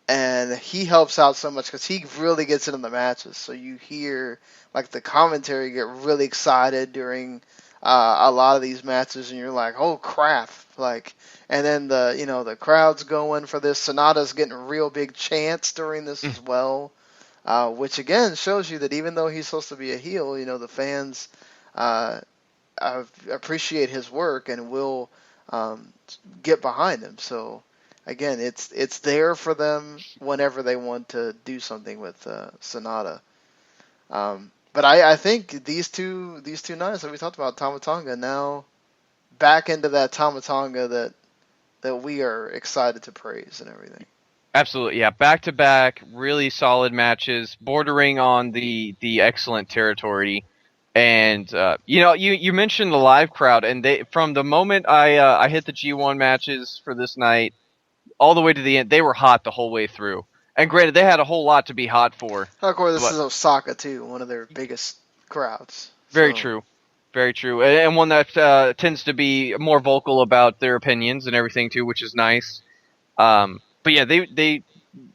and he helps out so much because he really gets into the matches. So you hear like the commentary get really excited during a lot of these matches, and you're like, oh crap! Like, and then the crowd's going for this. Sonata's getting real big chants during this as well, which again shows you that even though he's supposed to be a heel, the fans appreciate his work and will get behind him. So again, it's there for them whenever they want to do something with Sonata. But I think these two nights that we talked about, Tama Tonga, now back into that Tama Tonga that we are excited to praise and everything. Absolutely, yeah. Back to back, really solid matches, bordering on the excellent territory. And you mentioned the live crowd, and they, from the moment I hit the G1 matches for this night all the way to the end, they were hot the whole way through. And granted, they had a whole lot to be hot for. Of course, this is Osaka too, one of their biggest crowds. Very true, very true, and one that tends to be more vocal about their opinions and everything too, which is nice. But yeah, they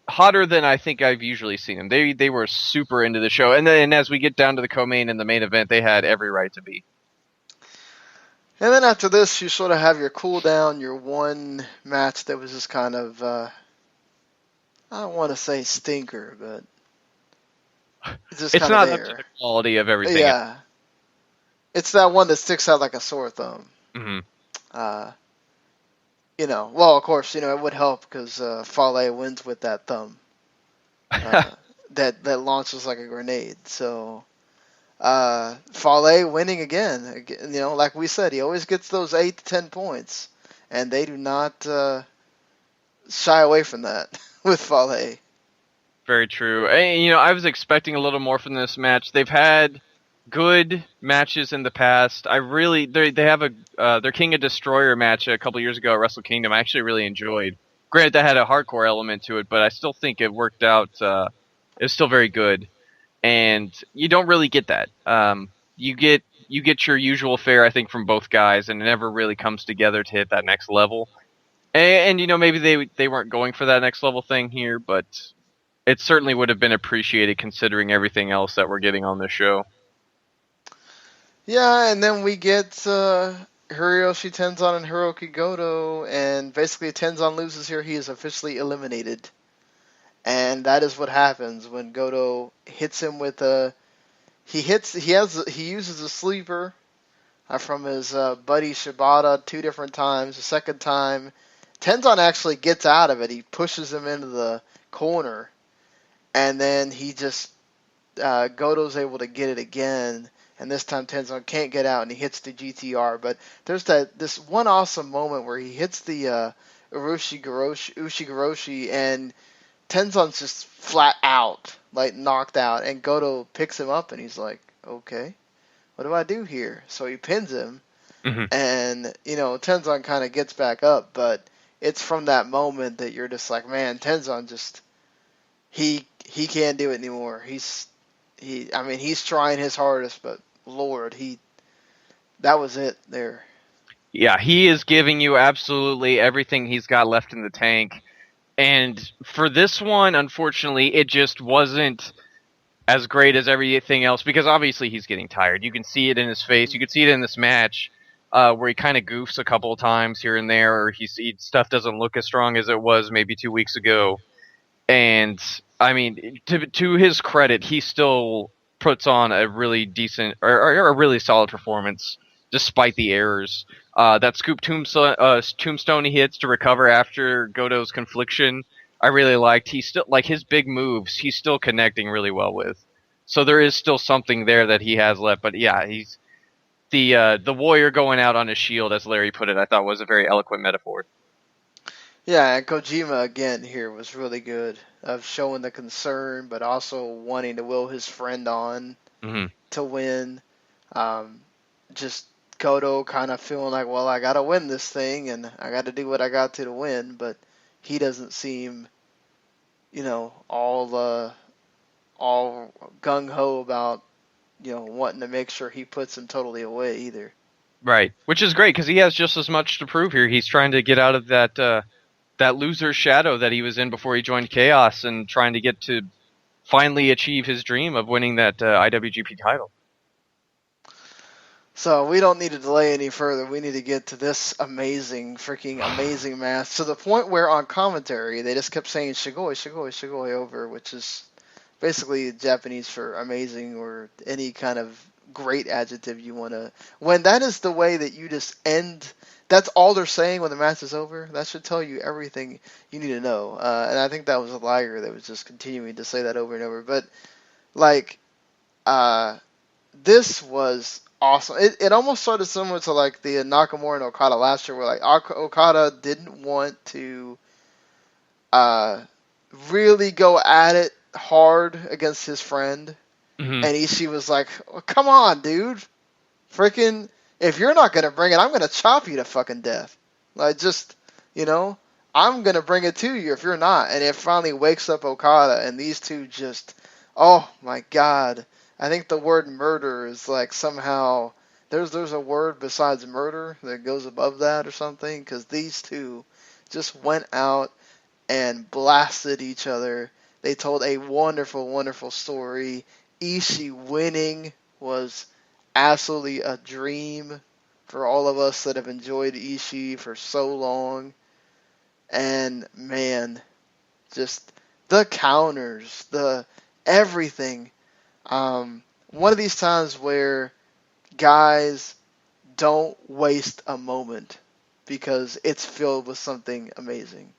hotter than I think I've usually seen them. They were super into the show, and then as we get down to the co-main and the main event, they had every right to be. And then after this, you sort of have your cool down, your one match that was just kind of, I don't want to say stinker, but just It's kind of not up to there. the quality of everything. Yeah, it's that one that sticks out like a sore thumb. Hmm. Uh, well, of course, it would help because Fale wins with that thumb that launches like a grenade. So Fale winning again. Like we said, he always gets those 8 to 10 points, and they do not shy away from that with Fale. Very true. And, I was expecting a little more from this match. They've had good matches in the past. They have their King of Destroyer match a couple years ago at Wrestle Kingdom. I actually really enjoyed. Granted, that had a hardcore element to it, but I still think it worked out. It's still very good, and you don't really get that. You get your usual fare, I think, from both guys, and it never really comes together to hit that next level. And maybe they weren't going for that next level thing here, but it certainly would have been appreciated considering everything else that we're getting on this show. Yeah, and then we get Hiroyoshi Tenzan and Hiroki Goto, and basically Tenzan loses here. He is officially eliminated. And that is what happens when Goto hits him with he uses a sleeper from his buddy Shibata 2 different times. The second time, Tenzan actually gets out of it. He pushes him into the corner, and then he just Goto's able to get it again. And this time Tenzan can't get out, and he hits the GTR. But there's this one awesome moment where he hits the Ushigoroshi, and Tenzan's just flat out, like knocked out, and Goto picks him up, and he's like, okay, what do I do here? So he pins him, and, Tenzan kind of gets back up, but it's from that moment that you're just like, man, Tenzan just, he can't do it anymore. He's trying his hardest, but Lord, that was it there. Yeah, he is giving you absolutely everything he's got left in the tank. And for this one, unfortunately, it just wasn't as great as everything else because obviously he's getting tired. You can see it in his face. You can see it in this match where he kind of goofs a couple of times here and there, or stuff doesn't look as strong as it was maybe 2 weeks ago. And I mean, to his credit, he still puts on a really decent or a really solid performance despite the errors. That scoop tombstone he hits to recover after Goto's confliction, I really liked. He's still his big moves. He's still connecting really well with. So there is still something there that he has left. But yeah, he's the warrior going out on his shield, as Larry put it. I thought was a very eloquent metaphor. Yeah, and Kojima again here was really good of showing the concern, but also wanting to will his friend on to win. Just Goto kind of feeling like, well, I got to win this thing, and I got to do what I got to win, but he doesn't seem, all gung-ho about, wanting to make sure he puts him totally away either. Right, which is great, because he has just as much to prove here. He's trying to get out of that loser shadow that he was in before he joined Chaos, and trying to get to finally achieve his dream of winning that IWGP title. So we don't need to delay any further. We need to get to this freaking amazing match, to the point where on commentary they just kept saying Shigoi, Shigoi, Shigoi over, which is basically Japanese for amazing or any kind of great adjective you want to. When that is the way that you just end, that's all they're saying when the match is over, that should tell you everything you need to know. And I think that was a liar that was just continuing to say that over and over. But, this was awesome. It almost started similar to the Nakamura and Okada last year, where Okada didn't want to really go at it hard against his friend, and Ishii was like, oh, come on, dude, freaking, if you're not gonna bring it, I'm gonna chop you to fucking death. I'm gonna bring it to you if you're not. And it finally wakes up Okada, and these two just, oh my god. I think the word murder is somehow there's a word besides murder that goes above that or something, because these two just went out and blasted each other. They told a wonderful, wonderful story. Ishii winning was absolutely a dream for all of us that have enjoyed Ishii for so long. And man, just the counters, the everything. One of these times where guys don't waste a moment because it's filled with something amazing.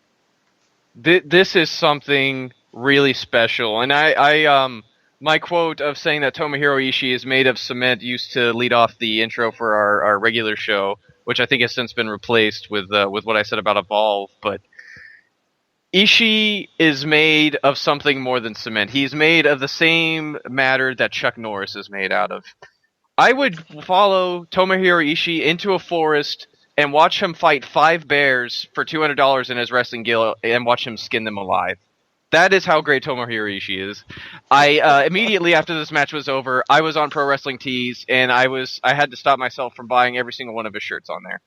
This is something really special, and my quote of saying that Tomohiro Ishii is made of cement used to lead off the intro for our regular show, which I think has since been replaced with what I said about Evolve. But Ishii is made of something more than cement. He's made of the same matter that Chuck Norris is made out of. I would follow Tomohiro Ishii into a forest and watch him fight 5 bears for $200 in his wrestling guild and watch him skin them alive. That is how great Tomohiro Ishii is. I immediately after this match was over, I was on Pro Wrestling Tees and I had to stop myself from buying every single one of his shirts on there.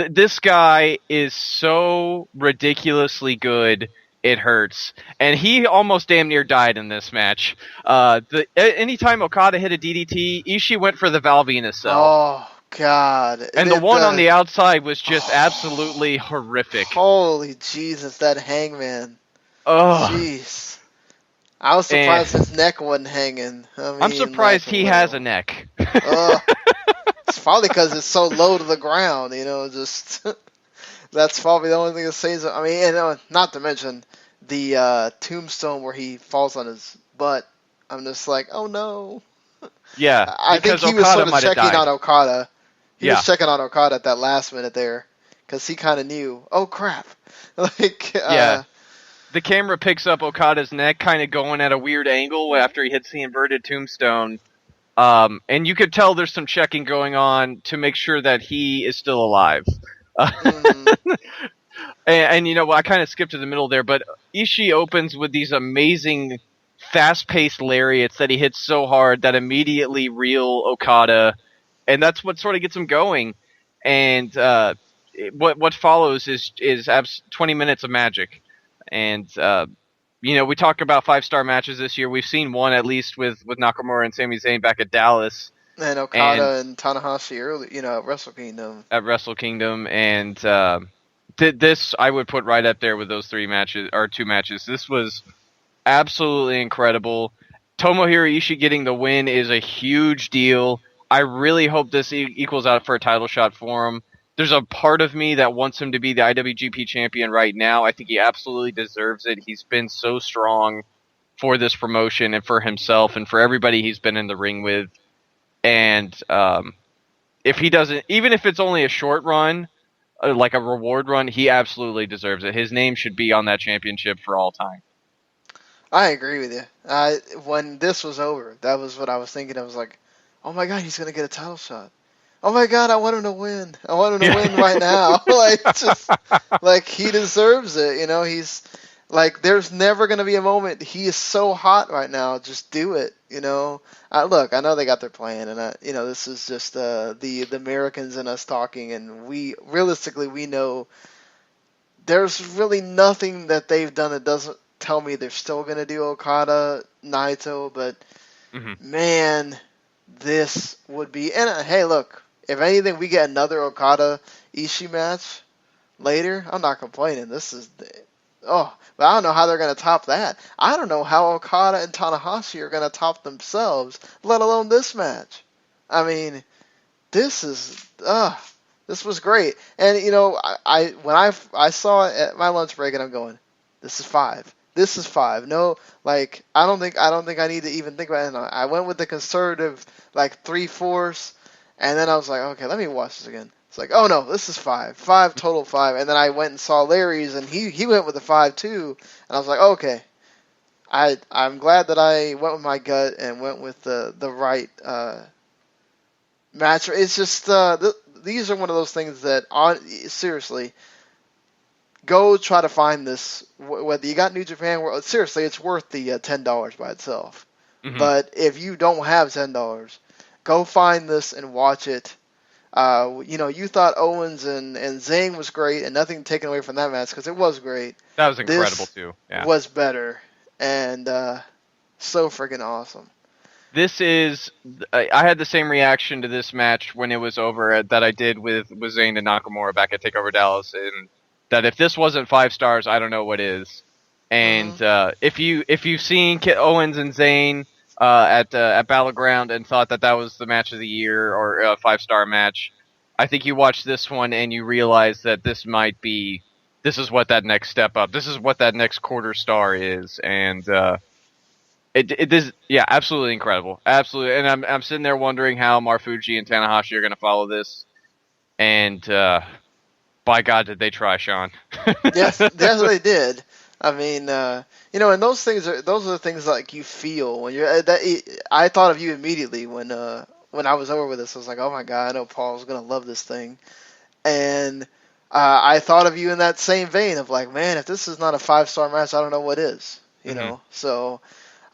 This guy is so ridiculously good, it hurts. And he almost damn near died in this match. Anytime Okada hit a DDT, Ishii went for the Val Venus cell. Oh, God. And the one on the outside was just absolutely horrific. Holy Jesus, that hangman. Oh. Jeez. I was surprised his neck wasn't hanging. I'm surprised he has a neck. It's probably because it's so low to the ground, just... That's probably the only thing that saves it. I mean, not to mention the tombstone where he falls on his butt. I'm just like, oh no. Yeah, I think he was sort of checking on Okada. He Yeah. was checking on Okada at that last minute there, because he kind of knew. Oh crap! Yeah. The camera picks up Okada's neck, kind of going at a weird angle after he hits the inverted tombstone. And you could tell there's some checking going on to make sure that he is still alive. And I kind of skipped to the middle there, but Ishii opens with these amazing fast-paced lariats that he hits so hard that immediately reel Okada, and that's what sort of gets him going. And what follows is 20 minutes of magic. And we talk about 5-star matches this year. We've seen one at least with Nakamura and Sami Zayn back at Dallas. And Okada and Tanahashi early, at Wrestle Kingdom. At Wrestle Kingdom, and this I would put right up there with those 2 matches. This was absolutely incredible. Tomohiro Ishii getting the win is a huge deal. I really hope this equals out for a title shot for him. There's a part of me that wants him to be the IWGP champion right now. I think he absolutely deserves it. He's been so strong for this promotion and for himself and for everybody he's been in the ring with. And if he doesn't, even if it's only a short run, like a reward run, he absolutely deserves it. His name should be on that championship for all time. I agree with you. When this was over, that was what I was thinking. I was like, oh my God, he's going to get a title shot. Oh my God, I want him to win. I want him to win right now. He deserves it. He's like, there's never going to be a moment. He is so hot right now. Just do it. Look, I know they got their plan, and this is just the Americans and us talking, and we know there's really nothing that they've done that doesn't tell me they're still going to do Okada, Naito, but man, this would be, and hey, look, if anything, we get another Okada Ishii match later, I'm not complaining. This is, but I don't know how they're going to top that. I don't know how Okada and Tanahashi are going to top themselves, let alone this match. I mean, this was great. And when I saw it at my lunch break, and I'm going, this is 5. This is 5. No, I don't think I need to even think about it. I went with the conservative 3/4, and then I was like, okay, let me watch this again. It's like, oh no, this is 5. 5 total 5. And then I went and saw Larry's, and he went with the 5 too. And I was like, okay, I'm glad that I went with my gut and went with the right match. It's just these are one of those things that seriously. Go try to find this. Whether you got New Japan, seriously, it's worth the $10 by itself. Mm-hmm. But if you don't have $10, go find this and watch it. You thought Owens and Zayn was great, and nothing taken away from that match because it was great. That was incredible too. Yeah. Was better and so freaking awesome. This is. I had the same reaction to this match when it was over that I did with Zayn and Nakamura back at TakeOver Dallas, and that if this wasn't 5 stars, I don't know what is. And if you've seen Owens and Zayn at Battleground and thought that was the match of the year or a 5-star match. I think you watch this one and you realize that this is what that next step up, this is what that next quarter star is, and it is, yeah, absolutely incredible, absolutely. And I'm sitting there wondering how Marufuji and Tanahashi are going to follow this, and by God, did they try, Sean? Yes, they did. I mean, and those are the things like you feel when you're. I thought of you immediately when I was over with this. I was like, oh my God, I know Paul's gonna love this thing, and I thought of you in that same vein of like, man, if this is not a 5-star match, I don't know what is. You know, so.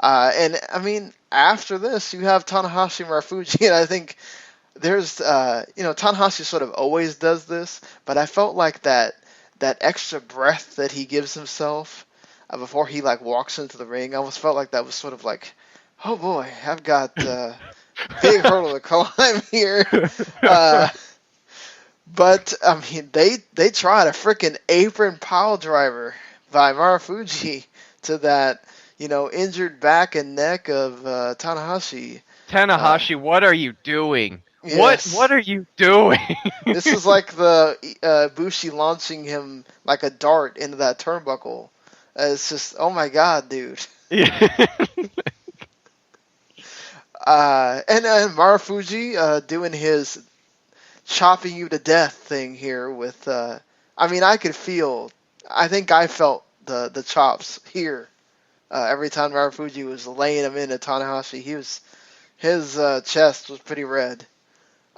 And I mean, after this, you have Tanahashi and Marufuji, and I think there's, Tanahashi sort of always does this, but I felt like that extra breath that he gives himself before he like walks into the ring, I almost felt like that was sort of like, oh boy, I've got big hurdle to climb here. But I mean, they tried a freaking apron pile driver by Marufuji to that, injured back and neck of Tanahashi. Tanahashi, what are you doing? Yes. What are you doing? This is like the Bushi launching him like a dart into that turnbuckle. It's just, oh my God, dude. Yeah. And Marufuji doing his chopping you to death thing here with, I think I felt the chops here. Every time Marufuji was laying him into Tanahashi, his chest was pretty red.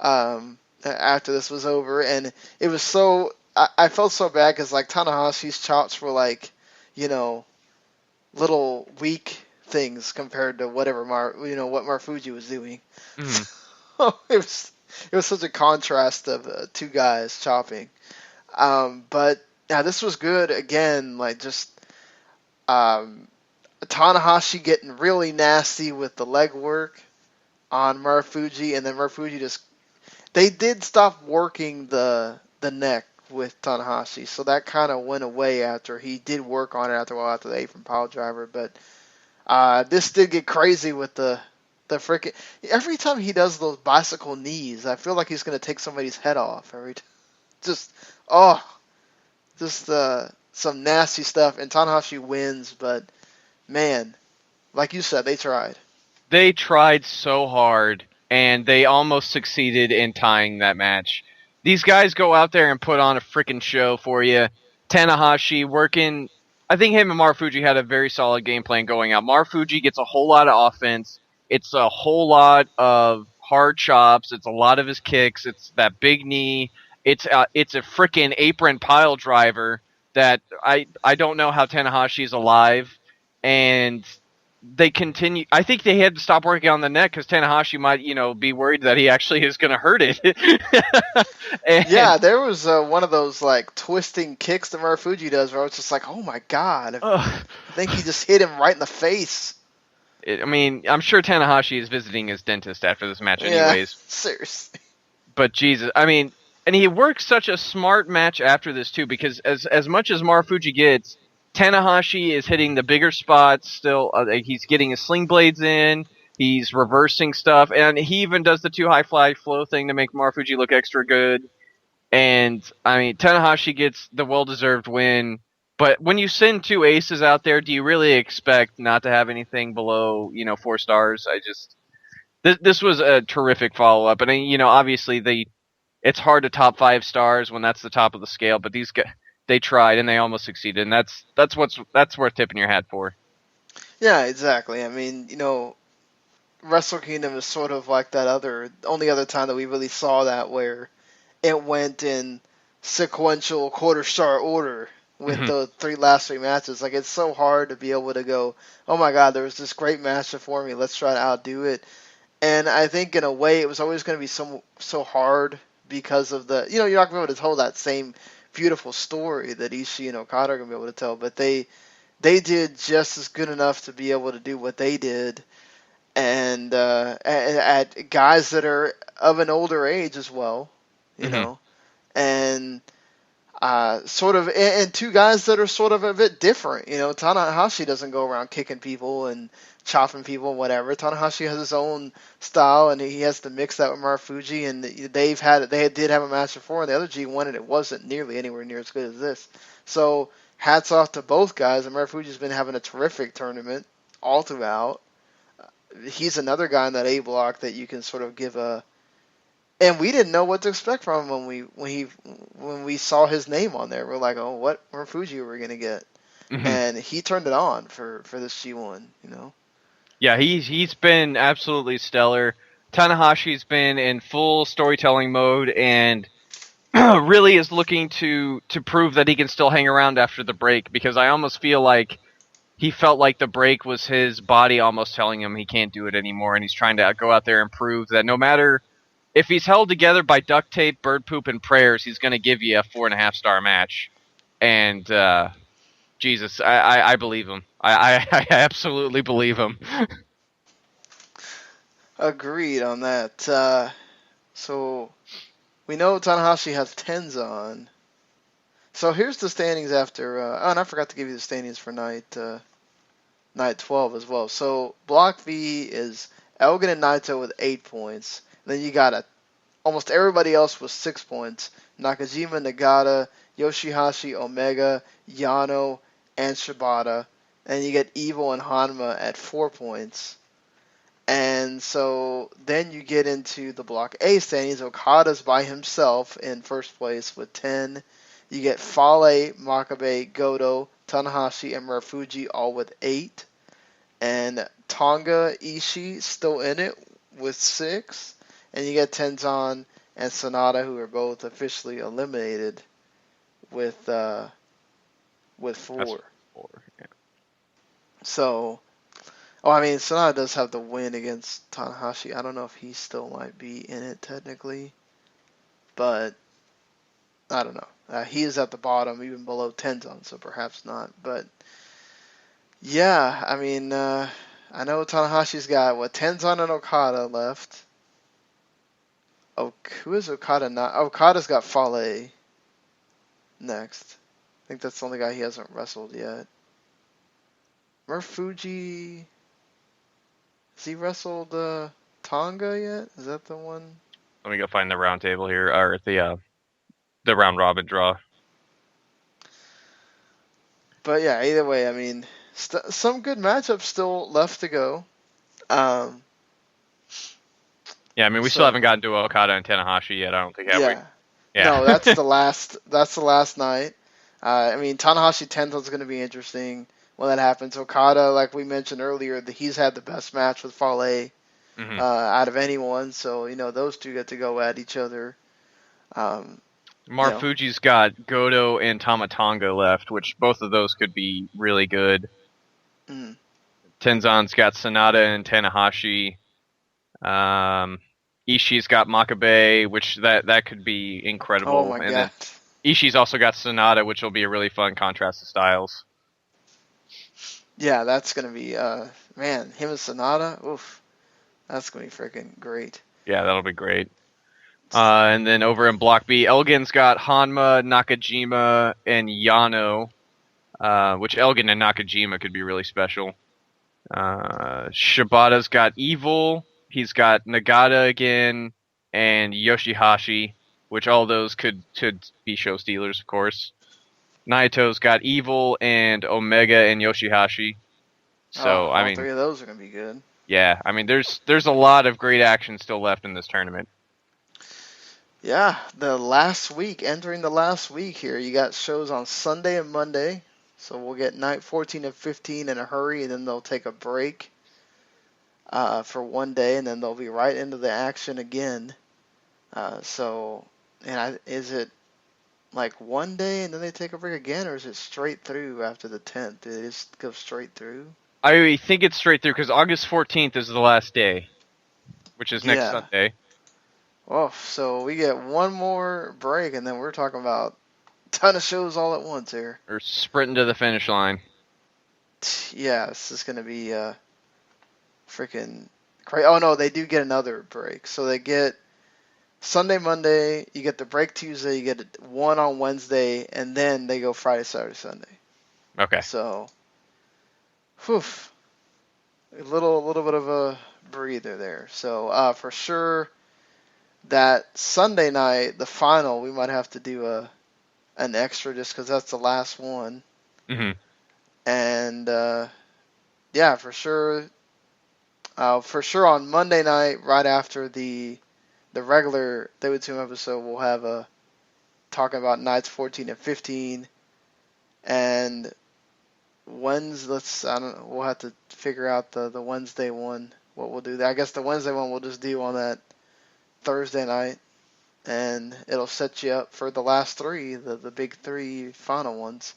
After this was over, and it was so, I felt so bad because like Tanahashi's chops were like, little weak things compared to whatever what Marufuji was doing. So it was such a contrast of two guys chopping. But yeah, this was good again. Like just Tanahashi getting really nasty with the leg work on Marufuji, and then Marufuji they did stop working the neck with Tanahashi, so that kind of went away after he did work on it after a while after the apron pile driver. But this did get crazy with the freaking, every time he does those bicycle knees, I feel like he's gonna take somebody's head off every time. Just some nasty stuff, and Tanahashi wins, but man, like you said, they tried. They tried so hard, and they almost succeeded in tying that match. These guys go out there and put on a freaking show for you. Tanahashi working, I think him and Marufuji had a very solid game plan going out. Marufuji gets a whole lot of offense. It's a whole lot of hard chops. It's a lot of his kicks. It's that big knee. It's a freaking apron pile driver that I don't know how Tanahashi is alive. And they continue. I think they had to stop working on the neck because Tanahashi might, be worried that he actually is going to hurt it. Yeah, there was one of those like twisting kicks that Marufuji does where I was just like, oh my God. I think he just hit him right in the face. I'm sure Tanahashi is visiting his dentist after this match anyways. Yeah, seriously. But Jesus, and he works such a smart match after this too, because as much as Marufuji gets, Tanahashi is hitting the bigger spots still. He's getting his sling blades in. He's reversing stuff. And he even does the 2 high fly flow thing to make Marufuji look extra good. And, Tanahashi gets the well-deserved win. But when you send 2 aces out there, do you really expect not to have anything below, 4 stars? This was a terrific follow-up. And, obviously it's hard to top 5 stars when that's the top of the scale. But these guys, they tried and they almost succeeded, and that's worth tipping your hat for. Yeah, exactly. Wrestle Kingdom is sort of like that only other time that we really saw that where it went in sequential quarter-star order with the last 3 matches. Like, it's so hard to be able to go, oh my God, there was this great match before me, let's try to outdo it. And I think in a way it was always going to be so hard because of the, you're not going to be able to tell that same beautiful story that Ishii and Okada are going to be able to tell, but they did just as good enough to be able to do what they did, and at guys that are of an older age as well, you know, and Sort of, and two guys that are sort of a bit different. Tanahashi doesn't go around kicking people and chopping people and whatever. Tanahashi has his own style, and he has to mix that with Marufuji. And they did have a match before in the other G1, and it wasn't nearly anywhere near as good as this. So hats off to both guys. And Marufuji's been having a terrific tournament all throughout. He's another guy in that A block that you can sort of give a. And we didn't know what to expect from him when we saw his name on there. We're like, oh, what Marufuji are we gonna get? Mm-hmm. And he turned it on for this G1. Yeah, he's been absolutely stellar. Tanahashi's been in full storytelling mode and really is looking to prove that he can still hang around after the break, because I almost feel like he felt like the break was his body almost telling him he can't do it anymore, and he's trying to go out there and prove that no matter if he's held together by duct tape, bird poop, and prayers, he's going to give you a 4.5-star match. And Jesus, I believe him. I absolutely believe him. Agreed on that. So we know Tanahashi has Tenzan. So here's the standings after. And I forgot to give you the standings for night 12 as well. So Block V is Elgin and Naito with 8 points. And then you got almost everybody else with 6 points. Nakajima, Nagata, Yoshihashi, Omega, Yano, and Shibata. And you get Evil and Hanma at 4 points. And so then you get into the Block A standings. Okada's by himself in first place with 10. You get Fale, Makabe, Goto, Tanahashi, and Marufuji all with 8. And Tonga, Ishii still in it with 6. And you get Tenzan and Sonata, who are both officially eliminated with 4. That's 4, yeah. So, Sonata does have the win against Tanahashi. I don't know if he still might be in it technically, but I don't know. He is at the bottom, even below Tenzan, so perhaps not. But yeah, I know Tanahashi's got Tenzan and Okada left. Oh, who is Okada not? Okada's got Fale next. I think that's the only guy he hasn't wrestled yet. Marufuji, has he wrestled Tonga yet? Is that the one? Let me go find the round table here, or the round robin draw. But yeah, either way, some good matchups still left to go. Yeah, we still haven't gotten to Okada and Tanahashi yet, I don't think, have we? Yeah. No, that's the last night. Tanahashi Tenzan's going to be interesting when that happens. Okada, like we mentioned earlier, he's had the best match with Fale out of anyone, so those two get to go at each other. Marufuji's got Goto and Tama Tonga left, which both of those could be really good. Mm. Tenzan's got Sonata and Tanahashi. Ishii's got Makabe, which that could be incredible. Oh my God. Then Ishii's also got Sonata, which will be a really fun contrast of styles. Yeah, that's gonna be him and Sonata. Oof, that's gonna be freaking great. Yeah, that'll be great. And then over in Block B, Elgin's got Hanma, Nakajima, and Yano, which Elgin and Nakajima could be really special. Shibata's got Evil. He's got Nagata again, and Yoshihashi, which all those could be show stealers, of course. Naito's got Evil and Omega and Yoshihashi. So all 3 of those are gonna be good. Yeah, there's a lot of great action still left in this tournament. Yeah, entering the last week here, you got shows on Sunday and Monday. So we'll get night 14 and 15 in a hurry, and then they'll take a break for one day, and then they'll be right into the action again. Is it like one day and then they take a break again, or is it straight through after the 10th? Did it just go straight through? I think it's straight through, because August 14th is the last day, which is next Sunday. Oh, so we get one more break, and then we're talking about a ton of shows all at once here. Or sprinting to the finish line. Yeah, this is going to be freaking crazy. Oh, no, they do get another break. So they get Sunday, Monday, you get the break Tuesday, you get one on Wednesday, and then they go Friday, Saturday, Sunday. Okay. So, whew, a little bit of a breather there. So, for sure, that Sunday night, the final, we might have to do an extra just because that's the last one. Mm-hmm. And yeah, for sure on Monday night, right after the regular W2M episode, we'll have a talking about nights 14 and 15, and Wednesday. I don't know. We'll have to figure out the Wednesday one. What we'll do. I guess the Wednesday one we'll just do on that Thursday night, and it'll set you up for the last three, the big three final ones.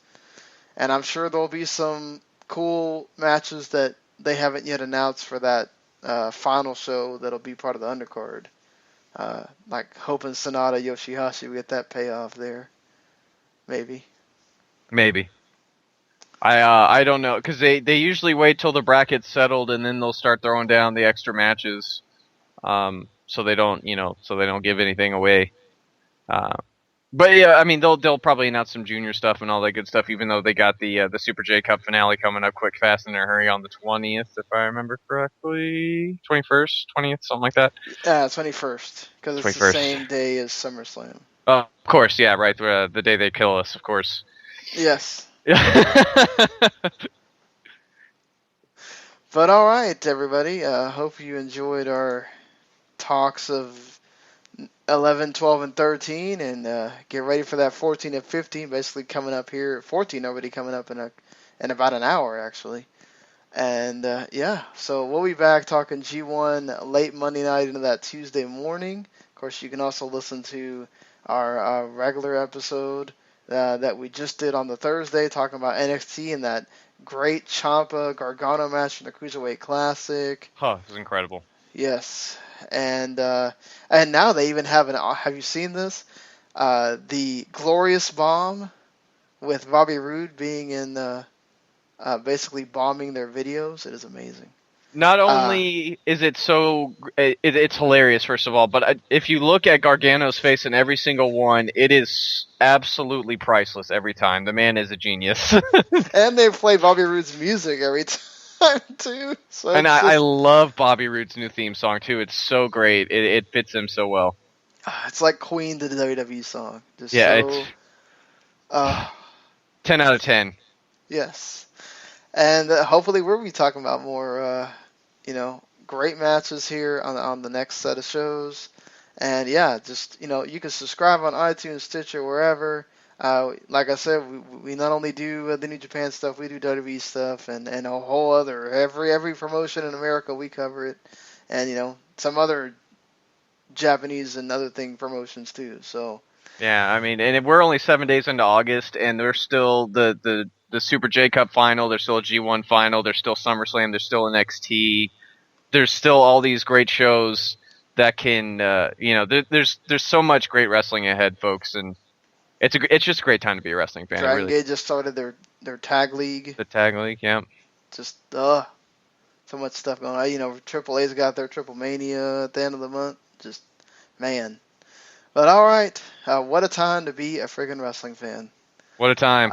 And I'm sure there'll be some cool matches that they haven't yet announced for that final show that'll be part of the undercard. Like hoping Sonata Yoshihashi we get that payoff there. Maybe. I don't know, because they usually wait till the bracket's settled and then they'll start throwing down the extra matches, so they don't give anything away. But yeah, I mean they'll probably announce some junior stuff and all that good stuff, even though they got the Super J Cup finale coming up quick, fast, in a hurry on the 20th, if I remember correctly, 21st, 20th, something like that. 21st, because it's 21st. the same day as SummerSlam. Of course, yeah, right. The day they kill us, of course. Yes. Yeah. But all right, everybody. Hope you enjoyed our talks of 11, 12, and 13, and get ready for that 14 and 15. Basically coming up here. 14 already coming up in about an hour, actually. And yeah, so we'll be back talking G1 late Monday night into that Tuesday morning. Of course, you can also listen to our regular episode that we just did on the Thursday, talking about NXT and that great Ciampa Gargano match in the Cruiserweight Classic. Huh, it was incredible. Yes, and now they even have have you seen this? The Glorious Bomb with Bobby Roode being in basically bombing their videos. It is amazing. Not only is it it's hilarious, first of all, but if you look at Gargano's face in every single one, it is absolutely priceless every time. The man is a genius. And they play Bobby Roode's music every time, too. So and I love Bobby Roode's new theme song, too. It's so great. It fits him so well. It's like Queen did the WWE song. Just yeah, so, 10 out of 10. Yes. And hopefully we'll be talking about more, great matches here on the next set of shows. And yeah, just, you can subscribe on iTunes, Stitcher, wherever. Like I said, we not only do the New Japan stuff, we do WWE stuff and a whole other, every promotion in America, we cover it. And, some other Japanese and other promotions too. So yeah, I mean, and we're only 7 days into August, and there's still the Super J Cup final, there's still a G1 final, there's still SummerSlam, there's still NXT, there's still all these great shows that can, there's so much great wrestling ahead, folks, and it's just a great time to be a wrestling fan. Dragon really. Gate just started their tag league. The tag league, yeah. Just so much stuff going on. Triple A's got their Triple Mania at the end of the month. Just man. But all right, what a time to be a friggin' wrestling fan. What a time.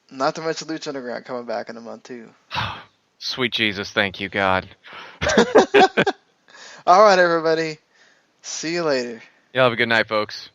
Not to mention Lucha Underground coming back in a month too. Sweet Jesus, thank you, God. All right, everybody. See you later. Y'all have a good night, folks.